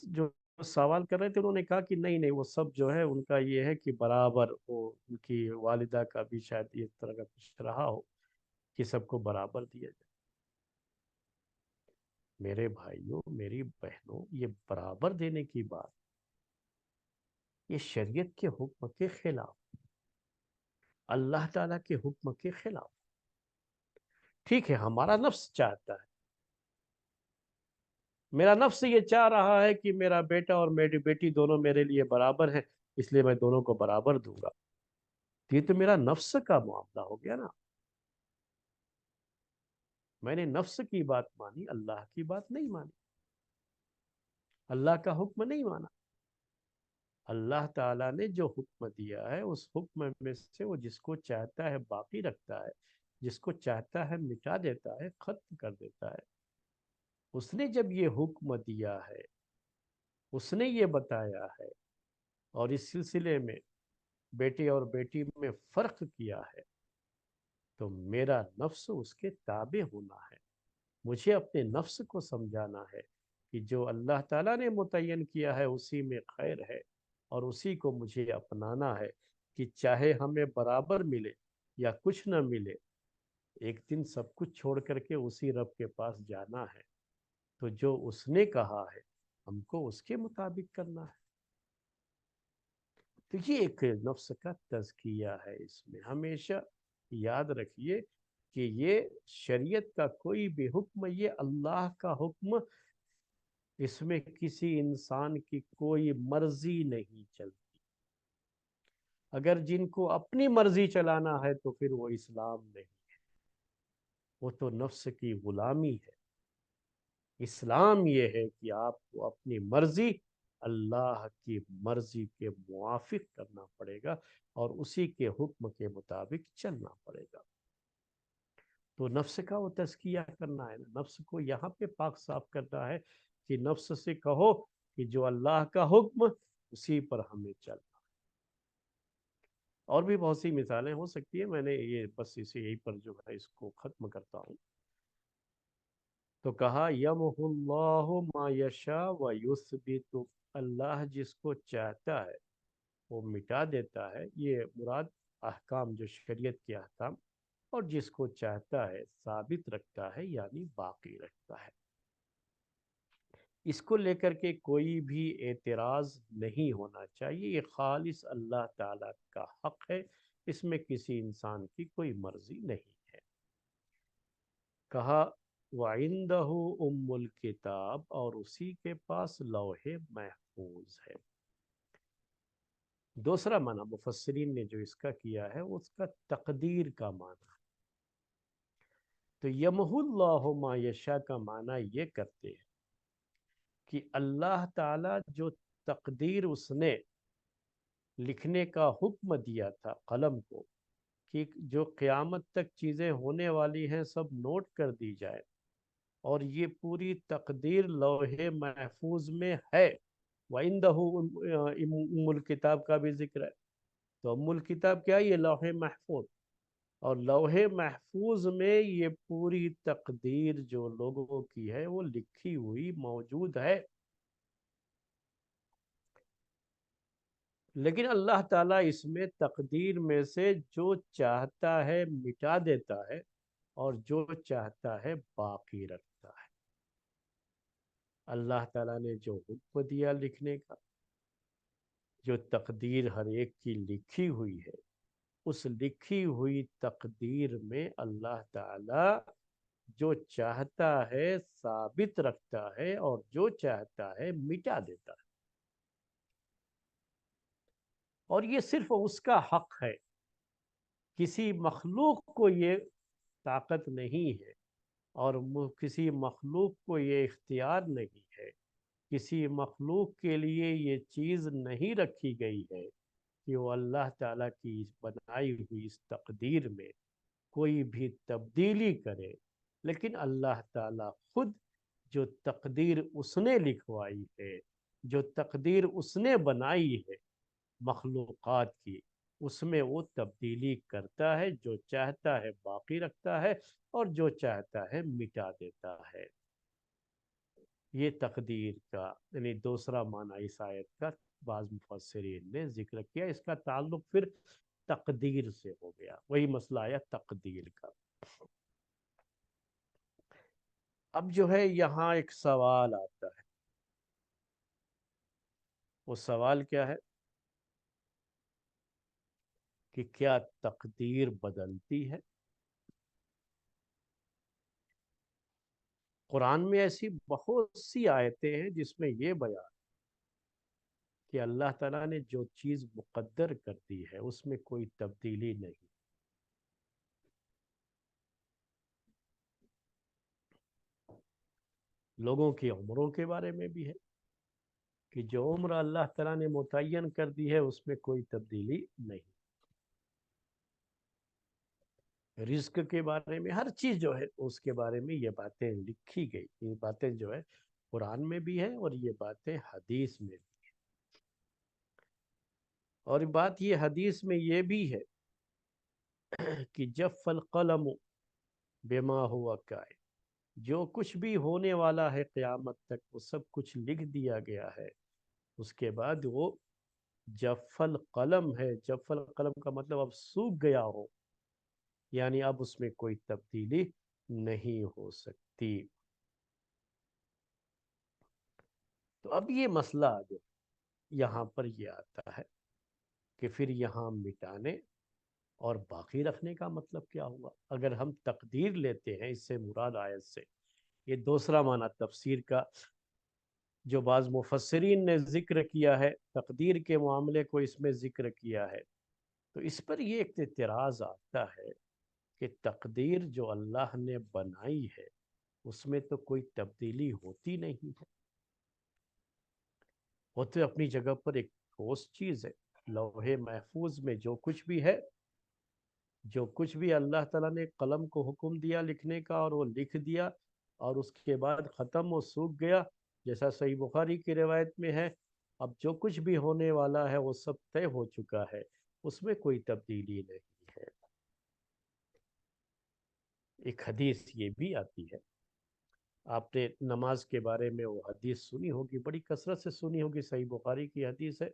[SPEAKER 1] جو سوال کر رہے تھے انہوں نے کہا کہ نہیں نہیں، وہ سب جو ہے ان کا یہ ہے کہ برابر، وہ ان کی والدہ کا بھی شاید اس طرح کا کچھ رہا ہو کہ سب کو برابر دیا جائے۔ میرے بھائیوں، میری بہنوں، یہ برابر دینے کی بات، یہ شریعت کے حکم کے خلاف، اللہ تعالیٰ کے حکم کے خلاف۔ ٹھیک ہے، ہمارا نفس چاہتا ہے، میرا نفس یہ چاہ رہا ہے کہ میرا بیٹا اور میری بیٹی دونوں میرے لیے برابر ہیں، اس لیے میں دونوں کو برابر دوں گا۔ یہ تو میرا نفس کا معاملہ ہو گیا نا، میں نے نفس کی بات مانی، اللہ کی بات نہیں مانی، اللہ کا حکم نہیں مانا۔ اللہ تعالیٰ نے جو حکم دیا ہے اس حکم میں سے وہ جس کو چاہتا ہے باقی رکھتا ہے، جس کو چاہتا ہے مٹا دیتا ہے، ختم کر دیتا ہے۔ اس نے جب یہ حکم دیا ہے، اس نے یہ بتایا ہے، اور اس سلسلے میں بیٹے اور بیٹی میں فرق کیا ہے، تو میرا نفس اس کے تابع ہونا ہے، مجھے اپنے نفس کو سمجھانا ہے کہ جو اللہ تعالیٰ نے متعین کیا ہے اسی میں خیر ہے، اور اسی کو مجھے اپنانا ہے، کہ چاہے ہمیں برابر ملے یا کچھ نہ ملے، ایک دن سب کچھ چھوڑ کر کے اسی رب کے پاس جانا ہے، تو جو اس نے کہا ہے ہم کو اس کے مطابق کرنا ہے۔ تو یہ ایک نفس کا تزکیہ ہے، اس میں ہمیشہ یاد رکھیے کہ یہ شریعت کا کوئی بھی حکم، یہ اللہ کا حکم، اس میں کسی انسان کی کوئی مرضی نہیں چلتی۔ اگر جن کو اپنی مرضی چلانا ہے تو پھر وہ اسلام نہیں، وہ تو نفس کی غلامی ہے۔ اسلام یہ ہے کہ آپ کو اپنی مرضی اللہ کی مرضی کے موافق کرنا پڑے گا، اور اسی کے حکم کے مطابق چلنا پڑے گا۔ تو نفس کا وہ تزکیہ کرنا ہے، نفس کو یہاں پہ پاک صاف کرنا ہے کہ نفس سے کہو کہ جو اللہ کا حکم اسی پر ہمیں چلنا۔ اور بھی بہت سی مثالیں ہو سکتی ہیں، میں نے یہ بس اسے یہی پر جو ہے اس کو ختم کرتا ہوں۔ تو کہا یمحو اللہ ما یشاء و یثبت، اللہ جس کو چاہتا ہے وہ مٹا دیتا ہے، یہ مراد احکام جو شریعت کے احکام، اور جس کو چاہتا ہے ثابت رکھتا ہے یعنی باقی رکھتا ہے۔ اس کو لے کر کے کوئی بھی اعتراض نہیں ہونا چاہیے، یہ خالص اللہ تعالیٰ کا حق ہے، اس میں کسی انسان کی کوئی مرضی نہیں ہے۔ کہا وَعِندَهُ أُمُّ الْكِتَابِ، اور اسی کے پاس لوح محفوظ ہے۔ دوسرا معنی مفسرین نے جو اس کا کیا ہے اس کا تقدیر کا معنی ہے۔ تو یمحو اللہ ما یشاء کا معنی یہ کرتے ہیں کہ اللہ تعالیٰ جو تقدیر اس نے لکھنے کا حکم دیا تھا قلم کو، کہ جو قیامت تک چیزیں ہونے والی ہیں سب نوٹ کر دی جائے، اور یہ پوری تقدیر لوح محفوظ میں ہے۔ وَعِندَهُ ام الکتاب کا بھی ذکر ہے، تو ام الکتاب کیا ہے؟ یہ لوح محفوظ، اور لوح محفوظ میں یہ پوری تقدیر جو لوگوں کی ہے وہ لکھی ہوئی موجود ہے۔ لیکن اللہ تعالیٰ اس میں تقدیر میں سے جو چاہتا ہے مٹا دیتا ہے، اور جو چاہتا ہے باقی رکھتا ہے۔ اللہ تعالیٰ نے جو حکم دیا لکھنے کا، جو تقدیر ہر ایک کی لکھی ہوئی ہے، اس لکھی ہوئی تقدیر میں اللہ تعالیٰ جو چاہتا ہے ثابت رکھتا ہے، اور جو چاہتا ہے مٹا دیتا ہے۔ اور یہ صرف اس کا حق ہے، کسی مخلوق کو یہ طاقت نہیں ہے، اور کسی مخلوق کو یہ اختیار نہیں ہے، کسی مخلوق کے لیے یہ چیز نہیں رکھی گئی ہے کہ وہ اللہ تعالیٰ کی بنائی ہوئی اس تقدیر میں کوئی بھی تبدیلی کرے۔ لیکن اللہ تعالیٰ خود جو تقدیر اس نے لکھوائی ہے، جو تقدیر اس نے بنائی ہے مخلوقات کی، اس میں وہ تبدیلی کرتا ہے، جو چاہتا ہے باقی رکھتا ہے، اور جو چاہتا ہے مٹا دیتا ہے۔ یہ تقدیر کا یعنی دوسرا معنی اس آیت کا بعض مفسرین نے ذکر کیا، اس کا تعلق پھر تقدیر سے ہو گیا، وہی مسئلہ آیا تقدیر کا۔ اب جو ہے یہاں ایک سوال آتا ہے، وہ سوال کیا ہے کہ کیا تقدیر بدلتی ہے؟ قرآن میں ایسی بہت سی آیتیں ہیں جس میں یہ بیان کہ اللہ تعالیٰ نے جو چیز مقدر کر دی ہے اس میں کوئی تبدیلی نہیں۔ لوگوں کی عمروں کے بارے میں بھی ہے کہ جو عمر اللہ تعالیٰ نے متعین کر دی ہے اس میں کوئی تبدیلی نہیں۔ رزق کے بارے میں ہر چیز جو ہے اس کے بارے میں یہ باتیں لکھی گئی، یہ باتیں جو ہے قرآن میں بھی ہے اور یہ باتیں حدیث میں بھی۔ اور بات یہ حدیث میں یہ بھی ہے کہ جف القلم بما ہوا کائن، جو کچھ بھی ہونے والا ہے قیامت تک وہ سب کچھ لکھ دیا گیا ہے۔ اس کے بعد وہ جف القلم ہے، جف القلم کا مطلب اب سوکھ گیا ہو، یعنی اب اس میں کوئی تبدیلی نہیں ہو سکتی۔ تو اب یہ مسئلہ جو یہاں پر یہ آتا ہے کہ پھر یہاں مٹانے اور باقی رکھنے کا مطلب کیا ہوا؟ اگر ہم تقدیر لیتے ہیں اس سے مراد آیت سے، یہ دوسرا معنی تفسیر کا جو بعض مفسرین نے ذکر کیا ہے، تقدیر کے معاملے کو اس میں ذکر کیا ہے، تو اس پر یہ ایک اعتراض آتا ہے کہ تقدیر جو اللہ نے بنائی ہے اس میں تو کوئی تبدیلی ہوتی نہیں ہے، وہ تو اپنی جگہ پر ایک ٹھوس چیز ہے۔ لوح محفوظ میں جو کچھ بھی ہے، جو کچھ بھی اللہ تعالیٰ نے قلم کو حکم دیا لکھنے کا اور وہ لکھ دیا، اور اس کے بعد ختم وہ سوکھ گیا، جیسا صحیح بخاری کی روایت میں ہے، اب جو کچھ بھی ہونے والا ہے وہ سب طے ہو چکا ہے، اس میں کوئی تبدیلی نہیں ہے۔ ایک حدیث یہ بھی آتی ہے، آپ نے نماز کے بارے میں وہ حدیث سنی ہوگی، بڑی کثرت سے سنی ہوگی، صحیح بخاری کی حدیث ہے،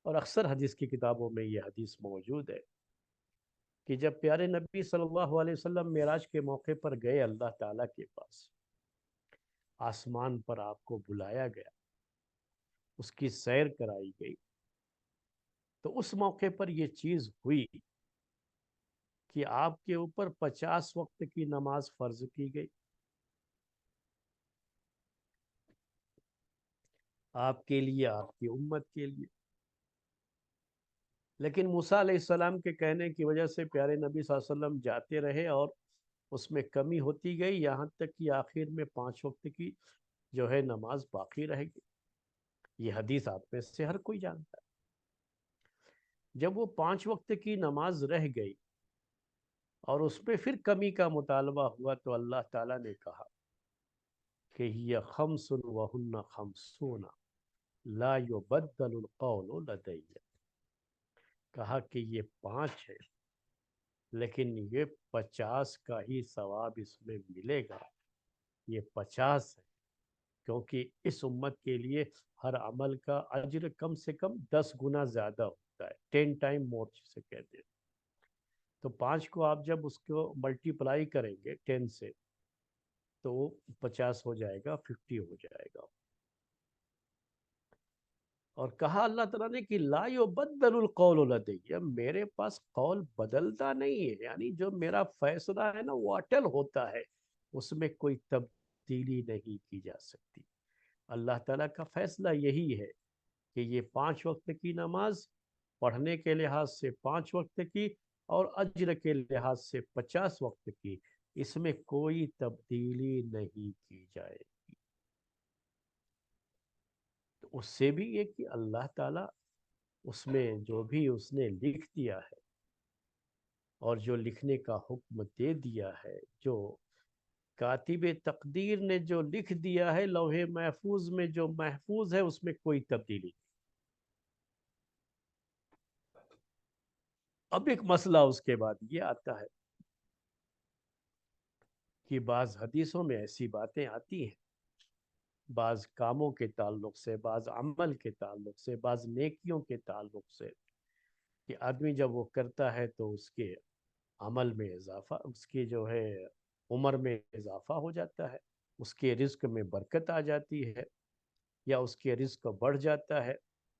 [SPEAKER 1] اور اکثر حدیث کی کتابوں میں یہ حدیث موجود ہے کہ جب پیارے نبی صلی اللہ علیہ وسلم معراج کے موقع پر گئے اللہ تعالیٰ کے پاس، آسمان پر آپ کو بلایا گیا، اس کی سیر کرائی گئی، تو اس موقع پر یہ چیز ہوئی کہ آپ کے اوپر 50 وقت کی نماز فرض کی گئی، آپ کے لیے، آپ کی امت کے لیے۔ لیکن موسیٰ علیہ السلام کے کہنے کی وجہ سے پیارے نبی صلی اللہ علیہ وسلم جاتے رہے، اور اس میں کمی ہوتی گئی، یہاں تک کہ آخر میں 5 وقت کی جو ہے نماز باقی رہ گئی۔ یہ حدیث آپ میں سے ہر کوئی جانتا ہے۔ جب وہ 5 وقت کی نماز رہ گئی اور اس پہ پھر کمی کا مطالبہ ہوا، تو اللہ تعالیٰ نے کہا کہ یہ خمس وہن خمسون لا یبدل القول لدی، کہا کہ یہ 5 ہے لیکن یہ 50 کا ہی ثواب اس میں ملے گا، یہ 50 ہے، کیونکہ اس امت کے لیے ہر عمل کا اجر کم سے کم 10 گنا زیادہ ہوتا ہے، 10 ٹائم مور جسے کہتے ہیں۔ تو 5 کو آپ جب اس کو ملٹی پلائی کریں گے 10 سے، تو وہ 50 ہو جائے گا، 50 ہو جائے گا۔ اور کہا اللہ تعالیٰ نے کہ لا یبدل القول لدی، میرے پاس قول بدلتا نہیں ہے، یعنی جو میرا فیصلہ ہے نا وہ اٹل ہوتا ہے، اس میں کوئی تبدیلی نہیں کی جا سکتی۔ اللہ تعالیٰ کا فیصلہ یہی ہے کہ یہ 5 وقت کی نماز پڑھنے کے لحاظ سے 5 وقت کی، اور اجر کے لحاظ سے 50 وقت کی، اس میں کوئی تبدیلی نہیں کی جائے۔ تو اس سے بھی یہ کہ اللہ تعالیٰ اس میں جو بھی اس نے لکھ دیا ہے، اور جو لکھنے کا حکم دے دیا ہے، جو کاتب تقدیر نے جو لکھ دیا ہے لوح محفوظ میں، جو محفوظ ہے، اس میں کوئی تبدیلی نہیں۔ اب ایک مسئلہ اس کے بعد یہ آتا ہے کہ بعض حدیثوں میں ایسی باتیں آتی ہیں، بعض کاموں کے تعلق سے، بعض عمل کے تعلق سے، بعض نیکیوں کے تعلق سے، کہ آدمی جب وہ کرتا ہے تو اس کے عمل میں اضافہ، اس کی جو ہے عمر میں اضافہ ہو جاتا ہے، اس کے رزق میں برکت آ جاتی ہے، یا اس کے رزق بڑھ جاتا ہے۔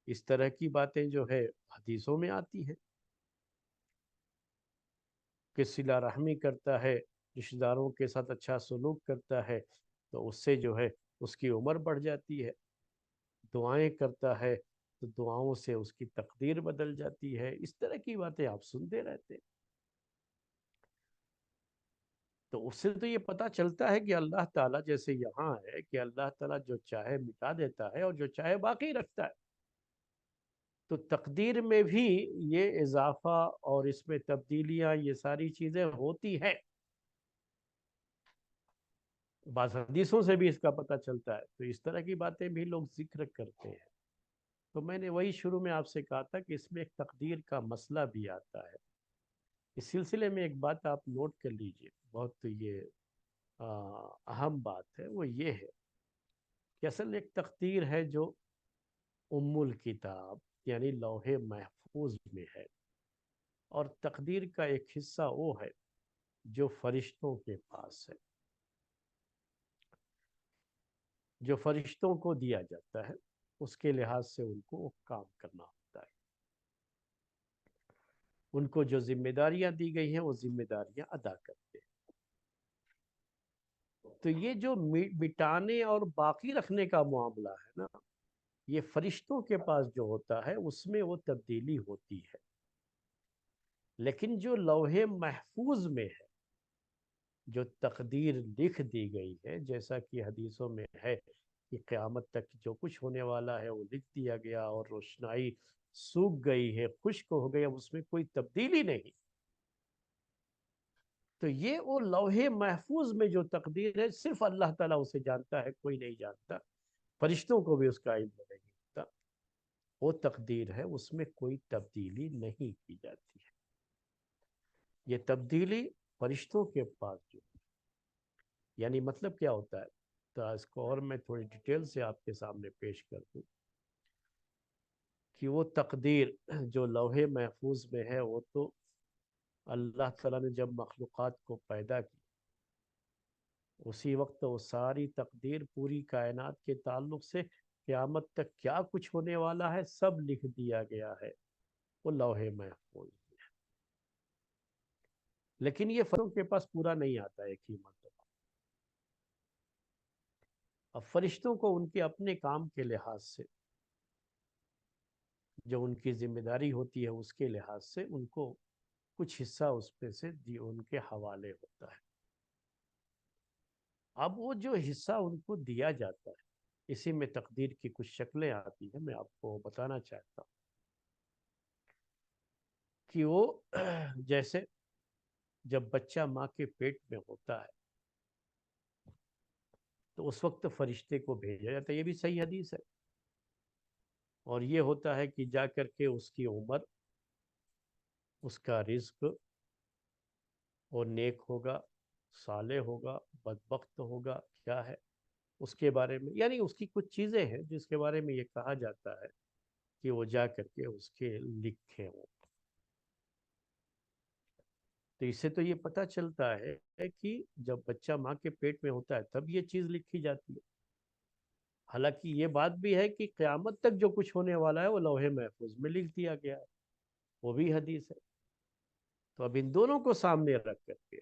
[SPEAKER 1] اس طرح کی باتیں جو ہے حدیثوں میں آتی ہیں کہ صلہ رحمی کرتا ہے، رشتہ داروں کے ساتھ اچھا سلوک کرتا ہے، تو اس سے جو ہے اس کی عمر بڑھ جاتی ہے، دعائیں کرتا ہے تو دعاؤں سے اس کی تقدیر بدل جاتی ہے۔ اس طرح کی باتیں آپ سنتے رہتے ہیں۔ تو اس سے تو یہ پتہ چلتا ہے کہ اللہ تعالیٰ جیسے یہاں ہے کہ اللہ تعالیٰ جو چاہے مٹا دیتا ہے اور جو چاہے باقی رکھتا ہے، تو تقدیر میں بھی یہ اضافہ اور اس میں تبدیلیاں، یہ ساری چیزیں ہوتی ہیں۔ بعض حدیثوں سے بھی اس کا پتہ چلتا ہے، تو اس طرح کی باتیں بھی لوگ ذکر کرتے ہیں۔ تو میں نے وہی شروع میں آپ سے کہا تھا کہ اس میں ایک تقدیر کا مسئلہ بھی آتا ہے۔ اس سلسلے میں ایک بات آپ نوٹ کر لیجئے، بہت یہ اہم بات ہے، وہ یہ ہے کہ اصل ایک تقدیر ہے جو ام الکتاب یعنی لوح محفوظ میں ہے، اور تقدیر کا ایک حصہ وہ ہے جو فرشتوں کے پاس ہے، جو فرشتوں کو دیا جاتا ہے، اس کے لحاظ سے ان کو کام کرنا ہوتا ہے، ان کو جو ذمہ داریاں دی گئی ہیں وہ ذمہ داریاں ادا کرتے ہیں۔ تو یہ جو مٹانے اور باقی رکھنے کا معاملہ ہے نا، یہ فرشتوں کے پاس جو ہوتا ہے اس میں وہ تبدیلی ہوتی ہے، لیکن جو لوح محفوظ میں ہے، جو تقدیر لکھ دی گئی ہے، جیسا کہ حدیثوں میں ہے کہ قیامت تک جو کچھ ہونے والا ہے وہ لکھ دیا گیا، اور روشنائی سوکھ گئی ہے، خشک ہو گئی، اب اس میں کوئی تبدیلی نہیں۔ تو یہ وہ لوح محفوظ میں جو تقدیر ہے، صرف اللہ تعالیٰ اسے جانتا ہے، کوئی نہیں جانتا۔ فرشتوں کو بھی اس کا علم نہیں ہوتا. وہ تقدیر ہے، اس میں کوئی تبدیلی نہیں کی جاتی ہے. یہ تبدیلی فرشتوں کے پاس جو ہے، یعنی مطلب کیا ہوتا ہے، تو اس کو اور میں تھوڑی ڈیٹیل سے آپ کے سامنے پیش کر دوں کہ وہ تقدیر جو لوح محفوظ میں ہے، وہ تو اللہ تعالیٰ نے جب مخلوقات کو پیدا کی اسی وقت وہ ساری تقدیر پوری کائنات کے تعلق سے قیامت تک کیا کچھ ہونے والا ہے سب لکھ دیا گیا ہے، وہ لوح محفوظ میں ہے. لیکن یہ فرشتوں کے پاس پورا نہیں آتا ایک ہی مرتبہ. اب فرشتوں کو ان کے اپنے کام کے لحاظ سے، جو ان کی ذمہ داری ہوتی ہے اس کے لحاظ سے، ان کو کچھ حصہ اس پہ سے ان کے حوالے ہوتا ہے. اب وہ جو حصہ ان کو دیا جاتا ہے، اسی میں تقدیر کی کچھ شکلیں آتی ہیں. میں آپ کو بتانا چاہتا ہوں کہ وہ جیسے جب بچہ ماں کے پیٹ میں ہوتا ہے تو اس وقت فرشتے کو بھیجا جاتا ہے، یہ بھی صحیح حدیث ہے. اور یہ ہوتا ہے کہ جا کر کے اس کی عمر، اس کا رزق، وہ نیک ہوگا، صالح ہوگا، بدبخت ہوگا، کیا ہے اس کے بارے میں، یعنی اس کی کچھ چیزیں ہیں جس کے بارے میں یہ کہا جاتا ہے کہ وہ جا کر کے اس کے لکھے ہوں. تو اس سے تو یہ پتہ چلتا ہے کہ جب بچہ ماں کے پیٹ میں ہوتا ہے تب یہ چیز لکھی جاتی ہے. حالانکہ یہ بات بھی ہے کہ قیامت تک جو کچھ ہونے والا ہے وہ لوح محفوظ میں لکھ دیا گیا ہے، وہ بھی حدیث ہے. تو اب ان دونوں کو سامنے رکھ کر کے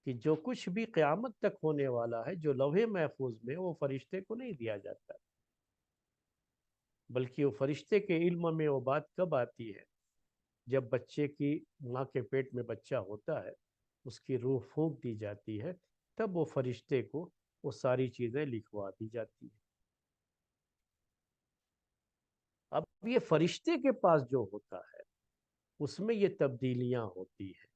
[SPEAKER 1] کہ جو کچھ بھی قیامت تک ہونے والا ہے جو لوح محفوظ میں، وہ فرشتے کو نہیں دیا جاتا، بلکہ وہ فرشتے کے علم میں وہ بات کب آتی ہے، جب بچے کی ماں کے پیٹ میں بچہ ہوتا ہے، اس کی روح پھونک دی جاتی ہے، تب وہ فرشتے کو وہ ساری چیزیں لکھوا دی جاتی ہیں. اب یہ فرشتے کے پاس جو ہوتا ہے اس میں یہ تبدیلیاں ہوتی ہیں.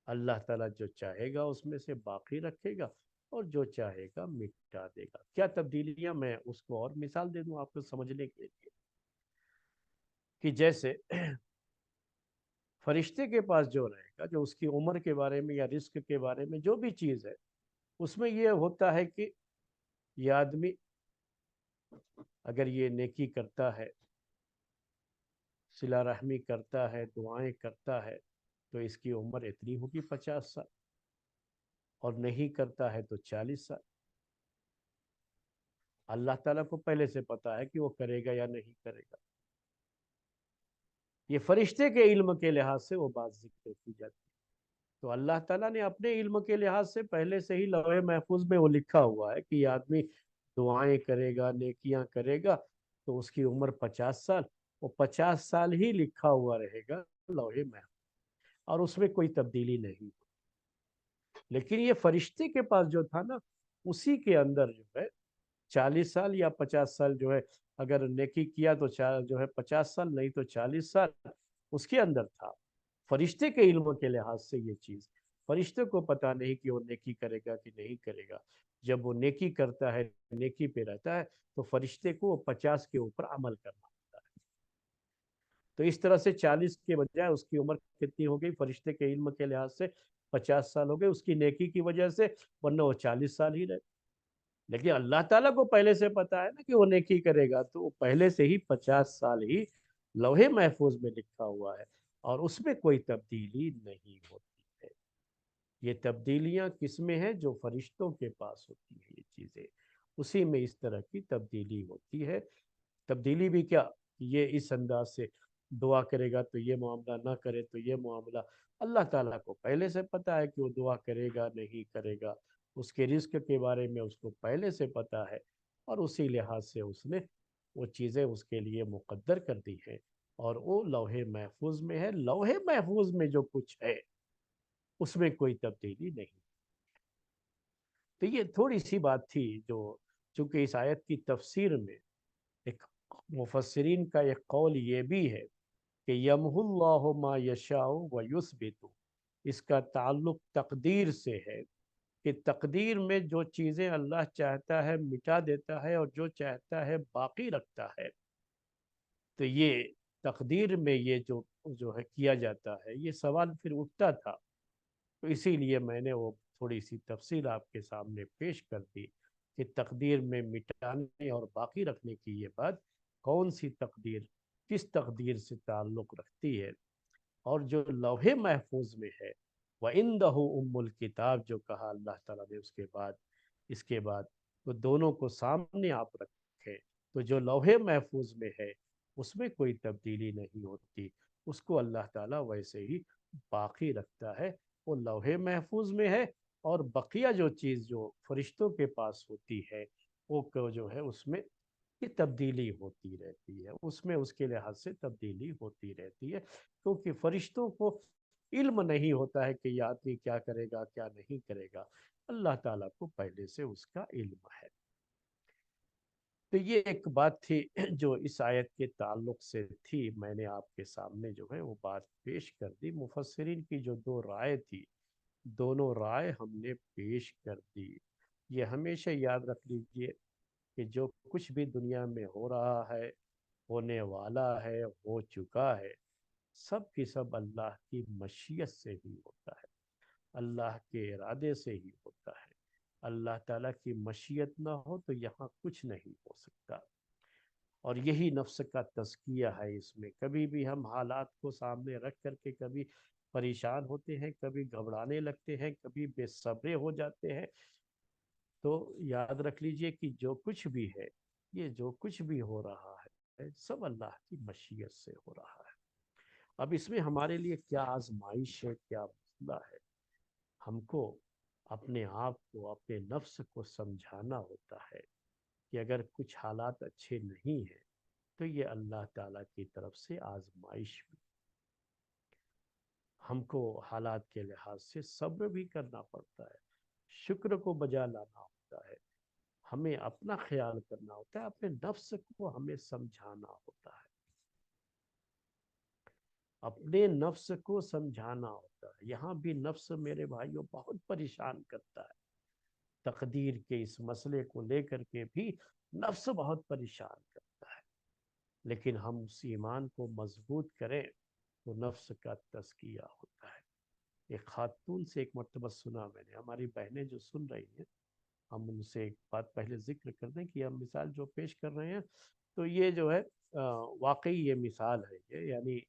[SPEAKER 1] اللہ تعالیٰ جو چاہے گا اس میں سے باقی رکھے گا، اور جو چاہے گا مٹا دے گا. کیا تبدیلیاں، میں اس کو اور مثال دے دوں آپ کو سمجھنے کے لیے کہ جیسے فرشتے کے پاس جو رہے گا، جو اس کی عمر کے بارے میں یا رزق کے بارے میں جو بھی چیز ہے، اس میں یہ ہوتا ہے کہ یہ آدمی اگر یہ نیکی کرتا ہے، صلہ رحمی کرتا ہے، دعائیں کرتا ہے، تو اس کی عمر اتنی ہوگی 50 سال، اور نہیں کرتا ہے تو 40 سال. اللہ تعالیٰ کو پہلے سے پتا ہے کہ وہ کرے گا یا نہیں کرے گا. یہ فرشتے کے علم کے لحاظ سے وہ بات ذکر کی جاتی ہے. تو اللہ تعالیٰ نے اپنے علم کے لحاظ سے پہلے سے ہی لوح محفوظ میں وہ لکھا ہوا ہے کہ یہ آدمی دعائیں کرے گا، نیکیاں کرے گا، تو اس کی عمر 50 سال، وہ 50 سال ہی لکھا ہوا رہے گا لوح محفوظ، اور اس میں کوئی تبدیلی نہیں. لیکن یہ فرشتے کے پاس جو تھا نا، اسی کے اندر جو ہے 40 سال یا 50 سال جو ہے، اگر نیکی کیا تو جو ہے 50 سال، نہیں تو 40 سال اس کے اندر تھا. فرشتے کے علم کے لحاظ سے یہ چیز فرشتے کو پتا نہیں کہ وہ نیکی کرے گا کہ نہیں کرے گا. جب وہ نیکی کرتا ہے، نیکی پہ رہتا ہے، تو فرشتے کو وہ 50 کے اوپر عمل کرنا ہوتا ہے. تو اس طرح سے 40 کے بجائے اس کی عمر کتنی ہو گئی فرشتے کے علم کے لحاظ سے؟ 50 سال ہو گئے اس کی نیکی کی وجہ سے، ورنہ وہ 40 سال ہی رہے. لیکن اللہ تعالیٰ کو پہلے سے پتا ہے نا کہ وہ نیکی کرے گا، تو وہ پہلے سے ہی 50 سال ہی لوح محفوظ میں لکھا ہوا ہے، اور اس میں کوئی تبدیلی نہیں ہوتی ہے. یہ تبدیلیاں کس میں ہیں؟ جو فرشتوں کے پاس ہوتی ہیں یہ چیزیں، اسی میں اس طرح کی تبدیلی ہوتی ہے. تبدیلی بھی کیا، یہ اس انداز سے دعا کرے گا تو یہ معاملہ، نہ کرے تو یہ معاملہ. اللہ تعالیٰ کو پہلے سے پتا ہے کہ وہ دعا کرے گا نہیں کرے گا، اس کے رزق کے بارے میں اس کو پہلے سے پتا ہے، اور اسی لحاظ سے اس نے وہ چیزیں اس کے لیے مقدر کر دی ہیں، اور وہ لوح محفوظ میں ہے. لوح محفوظ میں جو کچھ ہے اس میں کوئی تبدیلی نہیں. تو یہ تھوڑی سی بات تھی، جو چونکہ اس آیت کی تفسیر میں ایک مفسرین کا ایک قول یہ بھی ہے کہ یمحو اللہ ما یشاء و یثبت، اس کا تعلق تقدیر سے ہے کہ تقدیر میں جو چیزیں اللہ چاہتا ہے مٹا دیتا ہے اور جو چاہتا ہے باقی رکھتا ہے، تو یہ تقدیر میں یہ جو ہے کیا جاتا ہے، یہ سوال پھر اٹھتا تھا۔ تو اسی لیے میں نے وہ تھوڑی سی تفصیل آپ کے سامنے پیش کر دی کہ تقدیر میں مٹانے اور باقی رکھنے کی یہ بات کون سی تقدیر کس تقدیر سے تعلق رکھتی ہے، اور جو لوح محفوظ میں ہے وَإِنْدَهُ أُمُّ الْكِتَاب جو کہا اللہ تعالیٰ نے اس کے بعد تو دونوں کو سامنے آپ رکھیں، تو جو لوح محفوظ میں ہے اس میں کوئی تبدیلی نہیں ہوتی، اس کو اللہ تعالیٰ ویسے ہی باقی رکھتا ہے، وہ لوح محفوظ میں ہے۔ اور بقیہ جو چیز جو فرشتوں کے پاس ہوتی ہے وہ جو ہے اس میں کی تبدیلی ہوتی رہتی ہے، اس میں اس کے لحاظ سے تبدیلی ہوتی رہتی ہے، کیونکہ فرشتوں کو علم نہیں ہوتا ہے کہ یہ آدمی کیا کرے گا کیا نہیں کرے گا، اللہ تعالیٰ کو پہلے سے اس کا علم ہے۔ تو یہ ایک بات تھی جو اس آیت کے تعلق سے تھی، میں نے آپ کے سامنے جو ہے وہ بات پیش کر دی۔ مفسرین کی جو دو رائے تھی، دونوں رائے ہم نے پیش کر دی۔ یہ ہمیشہ یاد رکھ لیجئے کہ جو کچھ بھی دنیا میں ہو رہا ہے، ہونے والا ہے، ہو چکا ہے، سب کی سب اللہ کی مشیت سے ہی ہوتا ہے، اللہ کے ارادے سے ہی ہوتا ہے۔ اللہ تعالیٰ کی مشیت نہ ہو تو یہاں کچھ نہیں ہو سکتا، اور یہی نفس کا تزکیہ ہے۔ اس میں کبھی بھی ہم حالات کو سامنے رکھ کر کے کبھی پریشان ہوتے ہیں، کبھی گھبرانے لگتے ہیں، کبھی بے صبرے ہو جاتے ہیں، تو یاد رکھ لیجئے کہ جو کچھ بھی ہے، یہ جو کچھ بھی ہو رہا ہے سب اللہ کی مشیت سے ہو رہا ہے۔ اب اس میں ہمارے لیے کیا آزمائش ہے، کیا مسئلہ ہے، ہم کو اپنے آپ کو اپنے نفس کو سمجھانا ہوتا ہے کہ اگر کچھ حالات اچھے نہیں ہیں تو یہ اللہ تعالیٰ کی طرف سے آزمائش بھی، ہم کو حالات کے لحاظ سے صبر بھی کرنا پڑتا ہے، شکر کو بجا لانا ہوتا ہے، ہمیں اپنا خیال کرنا ہوتا ہے، اپنے نفس کو ہمیں سمجھانا ہوتا ہے، اپنے نفس کو سمجھانا ہوتا ہے۔ یہاں بھی نفس میرے بھائیوں بہت پریشان کرتا ہے، تقدیر کے اس مسئلے کو لے کر کے بھی نفس بہت پریشان کرتا ہے، لیکن ہم اس ایمان کو مضبوط کریں تو نفس کا تزکیہ ہوتا ہے۔ ایک خاتون سے ایک مرتبہ سنا میں نے، ہماری بہنیں جو سن رہی ہیں، ہم ان سے ایک بات پہلے ذکر کر دیں کہ ہم مثال جو پیش کر رہے ہیں تو یہ جو ہے واقعی یہ مثال ہے، یہ یعنی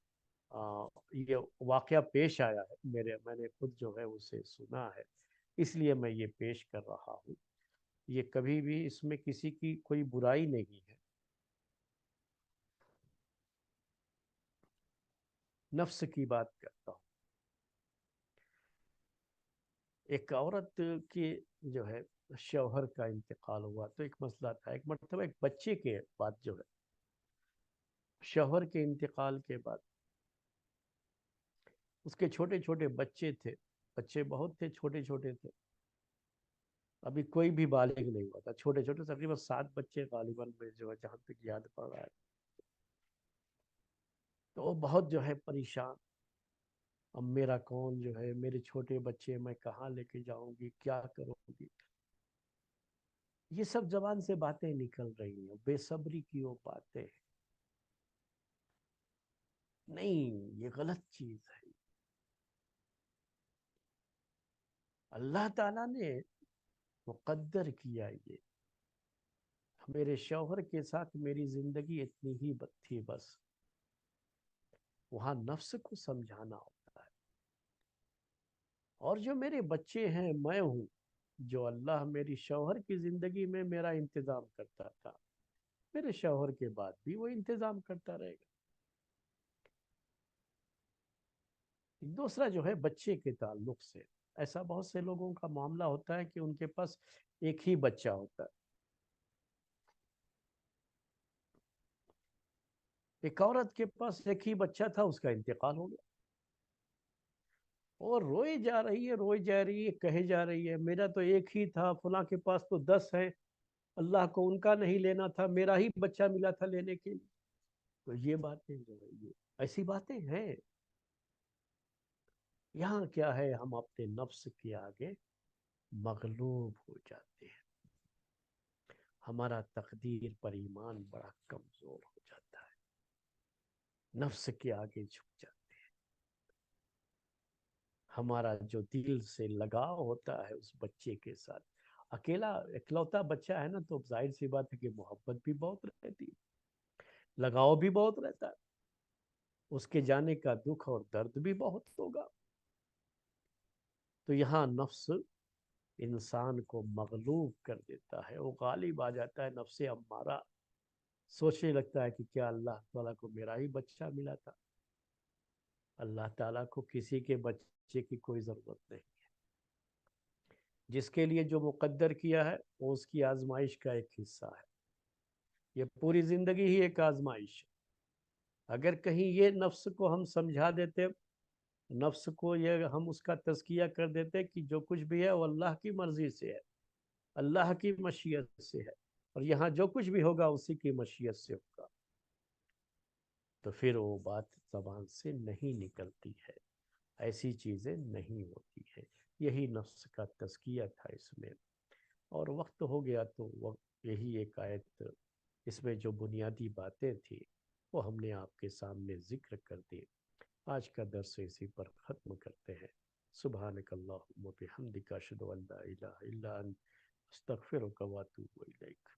[SPEAKER 1] یہ واقعہ پیش آیا ہے میں نے خود جو ہے اسے سنا ہے، اس لیے میں یہ پیش کر رہا ہوں۔ یہ کبھی بھی اس میں کسی کی کوئی برائی نہیں ہے، نفس کی بات کرتا ہوں۔ ایک عورت کی جو ہے شوہر کا انتقال ہوا تو ایک مسئلہ تھا، ایک مرتبہ ایک بچے کے بعد جو ہے شوہر کے انتقال کے بعد اس کے چھوٹے چھوٹے بچے تھے، بچے بہت تھے، چھوٹے چھوٹے تھے، ابھی کوئی بھی بالغ نہیں ہوا تھا، چھوٹے چھوٹے، تقریباً 7 بچے غالباً میں جو ہے جہاں تک یاد پڑ رہا ہے۔ تو وہ بہت جو ہے پریشان، اب میرا کون جو ہے، میرے چھوٹے بچے میں کہاں لے کے جاؤں گی، کیا کروں گی، یہ سب زبان سے باتیں نکل رہی ہیں، بے صبری کی وہ باتیں ہیں۔ نہیں، یہ غلط چیز ہے، اللہ تعالیٰ نے مقدر کیا یہ، میرے شوہر کے ساتھ میری زندگی اتنی ہی تھی بس، وہاں نفس کو سمجھانا ہوتا ہے، اور جو میرے بچے ہیں میں ہوں، جو اللہ میری شوہر کی زندگی میں میرا انتظام کرتا تھا، میرے شوہر کے بعد بھی وہ انتظام کرتا رہے گا۔ دوسرا جو ہے بچے کے تعلق سے، ایسا بہت سے لوگوں کا معاملہ ہوتا ہے کہ ان کے پاس ایک ہی بچہ ہوتا ہے۔ ایک عورت کے پاس ایک ہی بچہ تھا، اس کا انتقال ہو گیا، اور روئی جا رہی ہے، روئی جا رہی ہے، کہے جا رہی ہے میرا تو ایک ہی تھا، فلاں کے پاس تو 10 ہیں، اللہ کو ان کا نہیں لینا تھا، میرا ہی بچہ ملا تھا لینے کے لیے۔ تو یہ باتیں جو ہے یہ ایسی باتیں ہیں۔ یہاں کیا ہے، ہم اپنے نفس کے آگے مغلوب ہو جاتے ہیں، ہمارا تقدیر پر ایمان بڑا کمزور ہو جاتا ہے، نفس کے آگے جھک جاتے ہیں، ہمارا جو دل سے لگاؤ ہوتا ہے اس بچے کے ساتھ، اکیلا اکلوتا بچہ ہے نا، تو ظاہر سی بات ہے کہ محبت بھی بہت رہتی ہے، لگاؤ بھی بہت رہتا ہے، اس کے جانے کا دکھ اور درد بھی بہت ہوگا۔ تو یہاں نفس انسان کو مغلوب کر دیتا ہے، وہ غالب آ جاتا ہے، نفس امارہ سوچنے لگتا ہے کہ کیا اللہ تعالیٰ کو میرا ہی بچہ ملا تھا، اللہ تعالیٰ کو کسی کے بچے کی کوئی ضرورت نہیں، جس کے لیے جو مقدر کیا ہے وہ اس کی آزمائش کا ایک حصہ ہے، یہ پوری زندگی ہی ایک آزمائش ہے۔ اگر کہیں یہ نفس کو ہم سمجھا دیتے، نفس کو یہ ہم اس کا تزکیہ کر دیتے کہ جو کچھ بھی ہے وہ اللہ کی مرضی سے ہے، اللہ کی مشیت سے ہے، اور یہاں جو کچھ بھی ہوگا اسی کی مشیت سے ہوگا، تو پھر وہ بات زبان سے نہیں نکلتی ہے، ایسی چیزیں نہیں ہوتی ہیں۔ یہی نفس کا تزکیہ تھا اس میں، اور وقت ہو گیا تو یہی ایک آیت، اس میں جو بنیادی باتیں تھیں وہ ہم نے آپ کے سامنے ذکر کر دی۔ آج کا درس اسی پر ختم کرتے ہیں۔ سبحانک اللہم و بحمدک اشہد ان لا الہ الا انت استغفرک و اتوب الیک۔